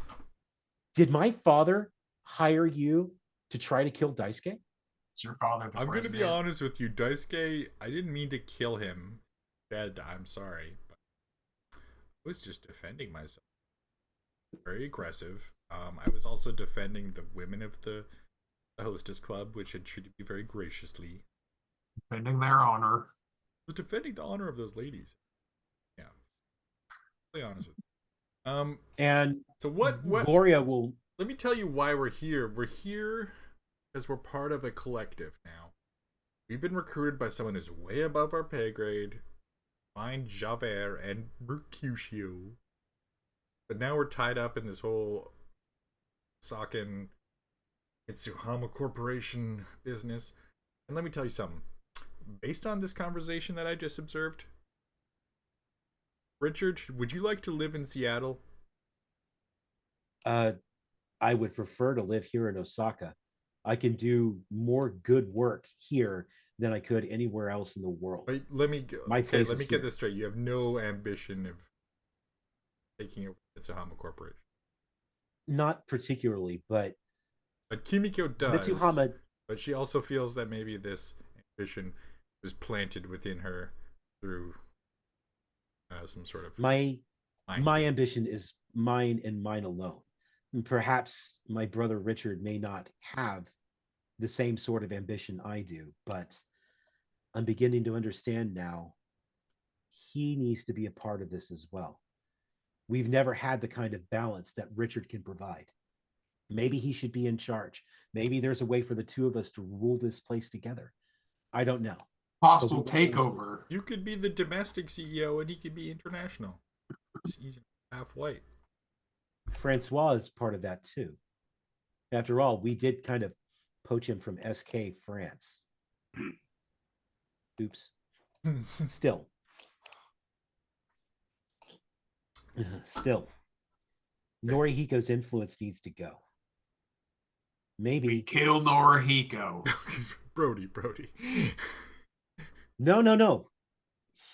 did my father hire you to try to kill Daisuke? It's your father. I'm going to be honest with you. Daisuke, I didn't mean to kill him. Dad, I'm sorry. But I was just defending myself. Very aggressive. I was also defending the women of the hostess club, which had treated me very graciously. Defending their honor. I was defending the honor of those ladies. Yeah. To be honest with you. And so what Gloria will... Let me tell you why we're here. We're here because we're part of a collective now. We've been recruited by someone who's way above our pay grade. Find Javert and Mercutio. But now we're tied up in this whole Saken Itsuhama Corporation business. And let me tell you something. Based on this conversation that I just observed, Richard, would you like to live in Seattle? I would prefer to live here in Osaka. I can do more good work here than I could anywhere else in the world. Wait, let me get this straight. You have no ambition of taking over Mitsuhama Corporation. Not particularly, but Kimiko does. Mitsuhama, but she also feels that maybe this ambition was planted within her through some sort of my ambition is mine and mine alone. And perhaps my brother Richard may not have the same sort of ambition I do, but I'm beginning to understand now he needs to be a part of this as well. We've never had the kind of balance that Richard can provide. Maybe he should be in charge. Maybe there's a way for the two of us to rule this place together. I don't know. Hostile takeover. You could be the domestic CEO and he could be international. He's half white. Francois is part of that too. After all, we did kind of poach him from SK France. Oops. Still. Norihiko's influence needs to go. Maybe kill Norihiko. Brody. No.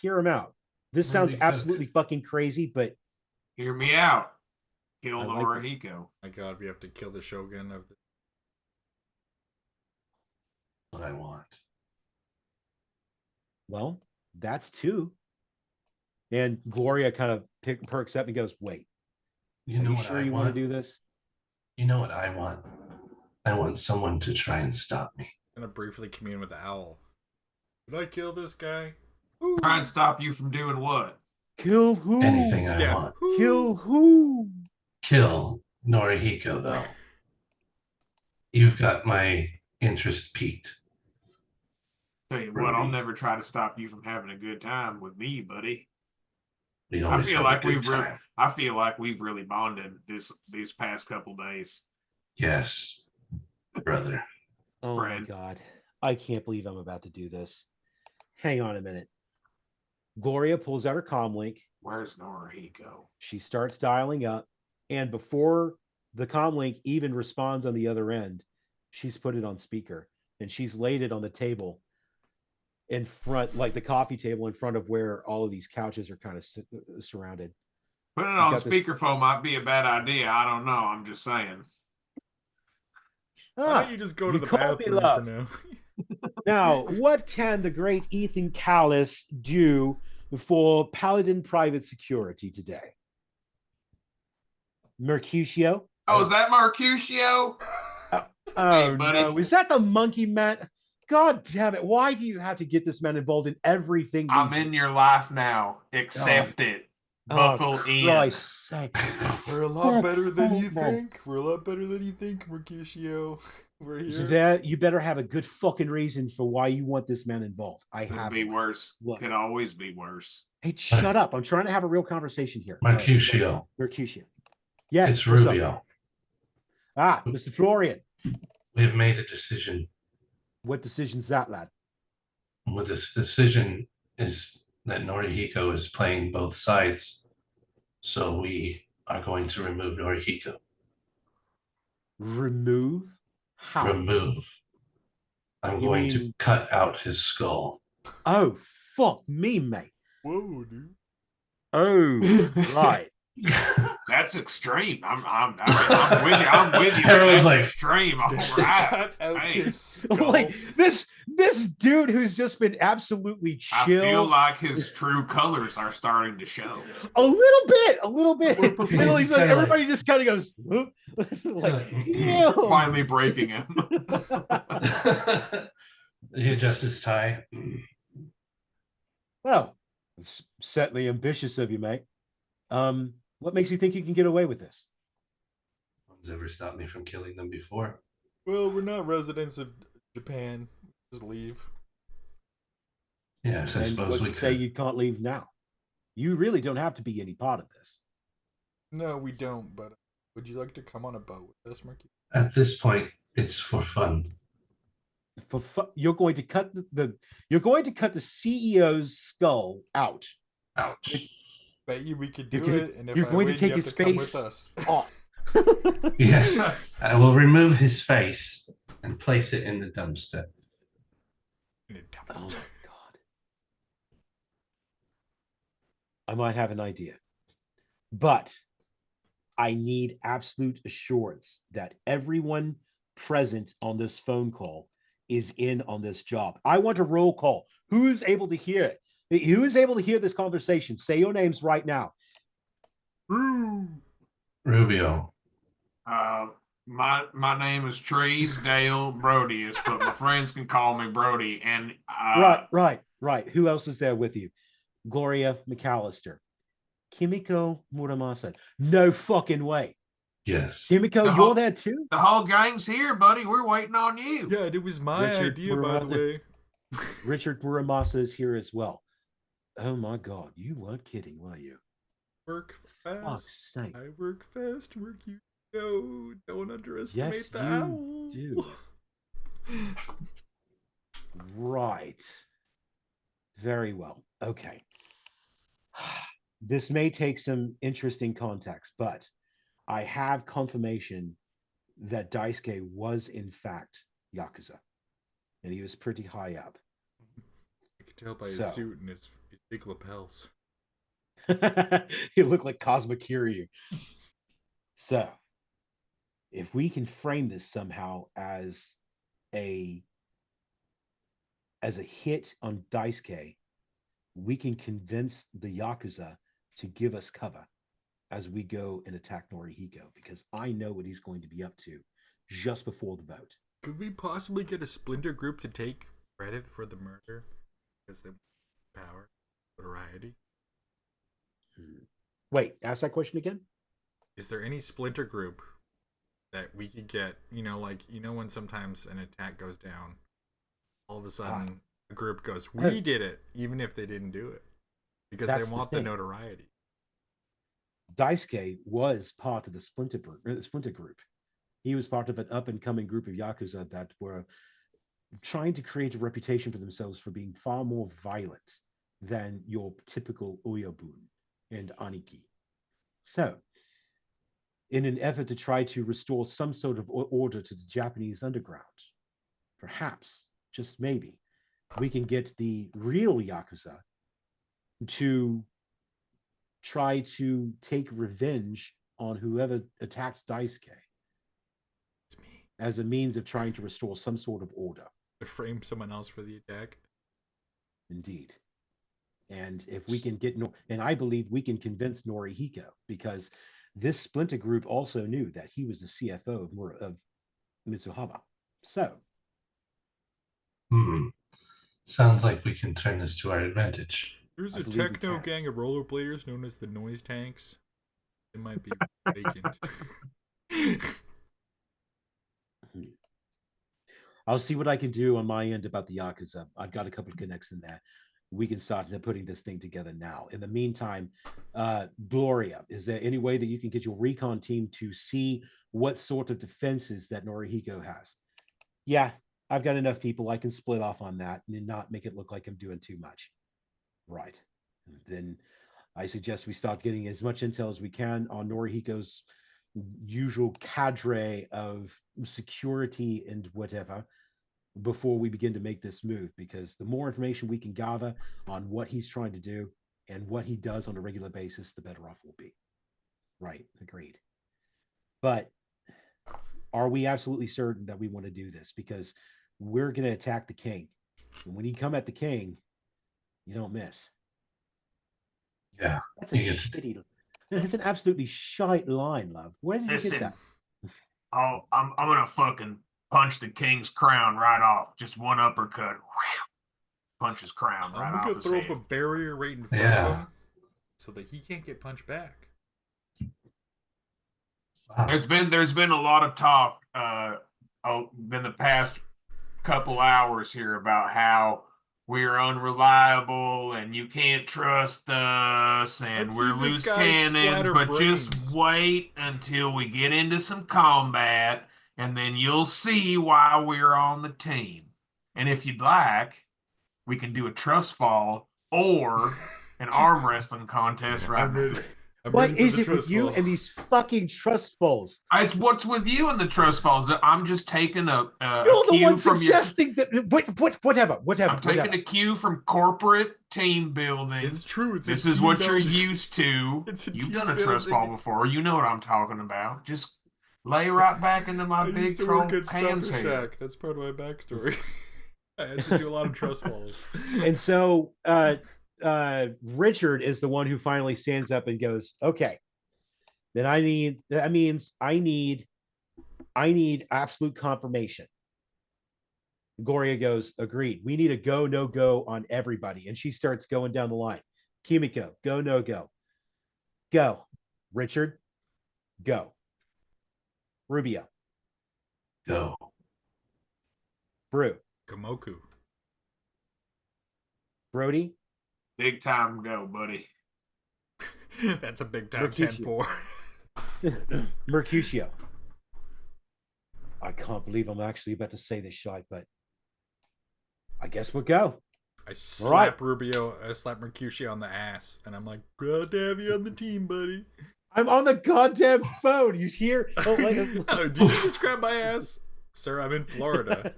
Hear him out. This sounds absolutely fucking crazy, but hear me out. Kill Norihiko. My God, we have to kill the Shogun of the... What I want. Well, that's two. And Gloria kind of perks up and goes, wait, you know are you what sure I you want? Want to do this? You know what I want? I want someone to try and stop me. I'm going to briefly commune with the owl. Did I kill this guy? Ooh. Try and stop you from doing what? Kill who? Anything I want. Kill who? Kill Norihiko, though. You've got my interest piqued. Tell you what, I'll never try to stop you from having a good time with me, buddy. I feel like we've really bonded these past couple days. Yes, brother. Oh my God. I can't believe I'm about to do this. Hang on a minute. Gloria pulls out her comm link. Where's Noriko? She starts dialing up, and before the comm link even responds on the other end, she's put it on speaker and she's laid it on the table in front, like the coffee table in front of where all of these couches are kind of surrounded. Putting it You've on got this- speakerphone might be a bad idea. I don't know. I'm just saying. Why don't you just go to the call me bathroom for love. now? Now, what can the great Ethan Callis do for Paladin Private Security today? Mercutio? Oh, is that Mercutio? Oh buddy. no, is that the monkey man? God damn it. Why do you have to get this man involved in everything? I'm we do? in your life now. Accept it. Buckle in. Christ's sake. We're a lot better than you man. think. We're a lot better than you think, Mercutio. We're here. You better have a good fucking reason for why you want this man involved. I Could have be one. worse. What? Could always be worse. Hey, shut up. I'm trying to have a real conversation here. Mercutio. Mercutio. Yes. It's what's up? Rubio. Mr. Florian. We have made a decision. What decision's that, lad? Well, this decision is that Norihiko is playing both sides. So we are going to remove Norihiko. Remove? How? Remove. I'm You going to mean- cut out his skull. Oh, fuck me, mate. Whoa, dude. Oh, right. That's extreme. I'm with you. I'm with you. Everyone's That's like- extreme. All Cut right. out Hey, his skull. Like this dude who's just been absolutely I chill. feel like his true colors are starting to show. A little bit. We're And then he's like, kinda everybody just kind of goes, whoop. Like, damn. Finally breaking him. He adjusts his tie. Well, it's certainly ambitious of you, mate. What makes you think you can get away with this? No one's ever stopped me from killing them before. Well, we're not residents of Japan. Just leave. Yes, I And suppose what's we to say could. you can't leave now? You really don't have to be any part of this. No, we don't, but would you like to come on a boat with us, Marky? At this point, it's for fun. You're going to cut the CEO's skull out. Ouch. Bet you we could do You're gonna- it, and if you're I going to win, take you have his to come face with us. off. Yes, I will remove his face and place it in the dumpster. In a Oh dumpster. my god. I might have an idea. But I need absolute assurance that everyone present on this phone call is in on this job. I want a roll call. Who's able to hear it? Who is able to hear this conversation? Say your names right now. Rubio. My name is Treesdale Brodius, but my friends can call me Brody. And Right. Who else is there with you? Gloria McAllister. Kimiko Muramasa. No fucking way. Yes. Kimiko, The you're whole- there too? the whole gang's here, buddy. We're waiting on you. Yeah, it was my Richard idea, by the way. Richard Muramasa is here as well. Oh my god, you weren't kidding, were you? Work Fuck's fast. sake. I work fast, work you go. Don't underestimate Yes, the you owl. do. Right. Very well. Okay. This may take some interesting context, but I have confirmation that Daisuke was in fact Yakuza. And he was pretty high up. I could tell by his So. suit and his big lapels. He looked like Cosmic Kiryu. So, if we can frame this somehow as a hit on Daisuke, we can convince the Yakuza to give us cover as we go and attack Norihiko, because I know what he's going to be up to just before the vote. Could we possibly get a splinter group to take credit for the murder? Because they want power, notoriety. Wait, ask that question again? Is there any splinter group that we could get? When sometimes an attack goes down, all of a sudden a group goes, "We did it," even if they didn't do it, because That's they the want the thing. notoriety. Daisuke was part of the splinter group. He was part of an up-and-coming group of Yakuza that were trying to create a reputation for themselves for being far more violent than your typical Oyabun and Aniki. So, in an effort to try to restore some sort of order to the Japanese underground, perhaps, just maybe, we can get the real Yakuza to try to take revenge on whoever attacked Daisuke It's me. as a means of trying to restore some sort of order. To frame someone else for the attack. Indeed. And if we can get, and I believe we can convince Norihiko, because this splinter group also knew that he was the CFO of Mitsuhama. So, Sounds like we can turn this to our advantage. There's I a believe we techno can. gang of rollerbladers known as the Noise Tanks. It might be vacant. I'll see what I can do on my end about the Yakuza. I've got a couple of connects in there. We can start putting this thing together now. In the meantime, Gloria, is there any way that you can get your recon team to see what sort of defenses that Norihiko has? Yeah, I've got enough people. I can split off on that and not make it look like I'm doing too much. Right. Then I suggest we start getting as much intel as we can on Norihiko's usual cadre of security and whatever before we begin to make this move, because the more information we can gather on what he's trying to do and what he does on a regular basis, the better off we'll be. Right. Agreed. But are we absolutely certain that we want to do this? Because we're going to attack the king. And when you come at the king, you don't miss. Yeah. That's a shitty. That's an absolutely shite line, love. Where did you Listen, get that? Oh, I'm gonna fucking punch the king's crown right off. Just one uppercut. Punch his crown right I'm off gonna his throw head. up a barrier right in front Yeah. of him so that he can't get punched back. Wow. There's been a lot of talk in the past couple hours here about how we're unreliable and you can't trust us and I've we're seen this loose guy cannons, splatter but brains. just wait until we get into some combat and then you'll see why we're on the team. And if you'd like, we can do a trust fall or an arm wrestling contest right I'm now. ready. I'm What ready for is the it with trust you fall. and these fucking trust falls? It's what's with you in the trust falls. I'm just taking a You're the cue one from your. suggesting that. Whatever. I'm taking a cue from corporate team building. It's true. It's This a is team what you're building. used to. It's a You've team done a trust fall building. before. You know what I'm talking about. Just lay right back into my I big used to troll work at ham's Stuffer head. Shack. That's part of my backstory. I had to do a lot of trust falls. And so Richard is the one who finally stands up and goes, "Okay, then that means I need absolute confirmation." Gloria goes, "Agreed. We need a go, no go on everybody." And she starts going down the line. Kimiko, go, no go. Go. Richard, go. Rubio, Go. Brew, Kamoku. Brody, Big time go, buddy. That's a big time Mercutio. 10-4. Mercutio. I can't believe I'm actually about to say this shite, but I guess we'll go. I slap Rubio, I slap Mercutio on the ass, and I'm like, glad to have you on the team, buddy. I'm on the goddamn phone. You hear? Oh, Oh, did you just grab my ass? Sir, I'm in Florida.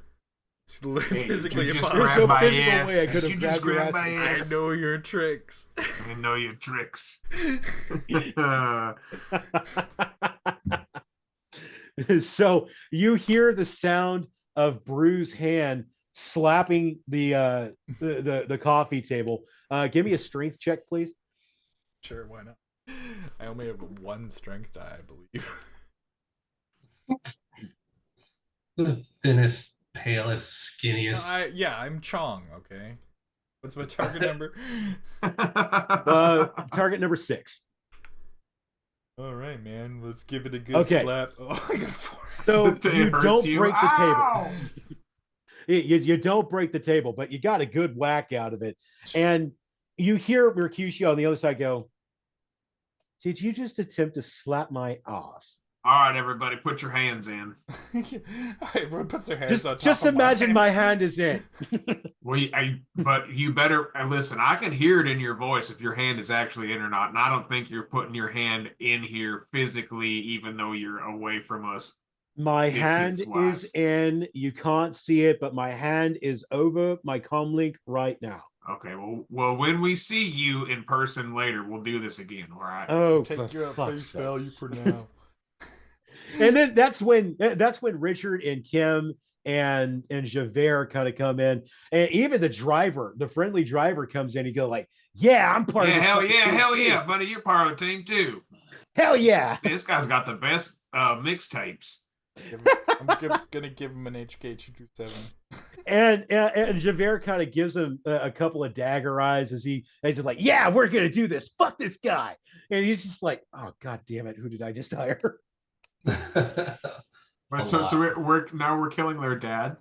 It's Hey, physically you just impossible. grabbed my physical ass. way I could have You just grabbed your grabbed my ass. ass. I know your tricks. I know your tricks. So you hear the sound of Brew's hand slapping the coffee table. Give me a strength check, please. Sure, why not? I only have one strength die, I believe. The thinnest, palest, skinniest. I'm Chong, okay? What's my target number? Target number 6. All right, man. Let's give it a good Okay. slap. Oh, I got 4. So It you hurts don't you. break the Ow! table. You don't break the table, but you got a good whack out of it. And you hear Mercutio on the other side go, "Did you just attempt to slap my ass?" All right, everybody, put your hands in. Everyone puts their hands on top Just of imagine my my hand is in. Well, but you better listen. I can hear it in your voice if your hand is actually in or not, and I don't think you're putting your hand in here physically, even though you're away from us. My hand Distance-wise. is in. You can't see it, but my hand is over my comlink right now. Okay, well, when we see you in person later, we'll do this again. All right. Oh, Take for your fuck's face sake. value for now. And then that's when Richard and Kim and Javert kind of come in, and even the driver, the friendly driver, comes in. He go like, "Yeah, I'm part of Yeah, this. hell fucking yeah, team hell too. yeah, buddy. You're part of the team too. Hell yeah!" This guy's got the best mixtapes. I'm gonna give him an HK227. And Javert kind of gives him a couple of dagger eyes as he's like, "Yeah, we're gonna do this. Fuck this guy." And he's just like, "Oh god damn it, who did I just hire?" Right, so we're killing their dad.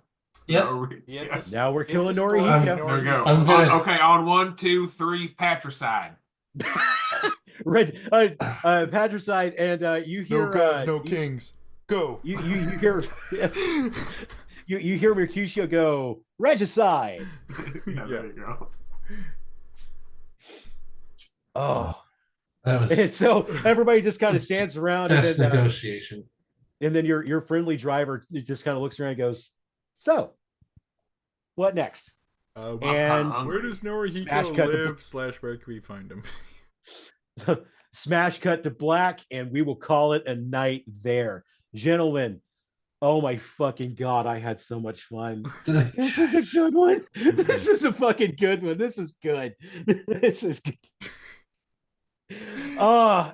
Yep. No, Yes. Now we're You have killing to Norihiko. store There we go. I'm gonna- Okay, on 1, 2, 3, patricide. Red patricide, and you hear No gods, no kings. Go. You hear you hear Mercutio go regicide. Yeah, there you go. Oh, That was and so everybody just kind of stands around, best and negotiation. then your friendly driver just kind of looks around and goes, "So, what next?" Uh, And where does Smash Norihiko cut the- live / where can we find him? Smash cut to black, and we will call it a night there, gentlemen. Oh my fucking god, I had so much fun. This was a good one. This is a fucking good one. This is good. This is good.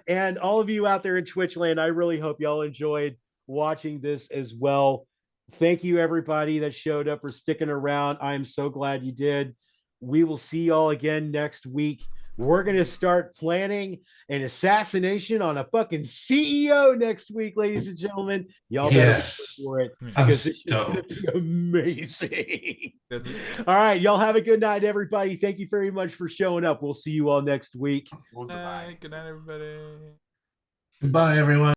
And all of you out there in Twitch land, I really hope y'all enjoyed watching this as well. Thank you, everybody that showed up for sticking around. I'm so glad you did. We will see y'all again next week. We're going to start planning an assassination on a fucking CEO next week, ladies and gentlemen. Y'all better Yes. be for it. I'm Because it's gonna stoked. be amazing. That's it. All right, y'all have a good night, everybody. Thank you very much for showing up. We'll see you all next week. Well, goodbye. Good night, everybody. Goodbye, everyone.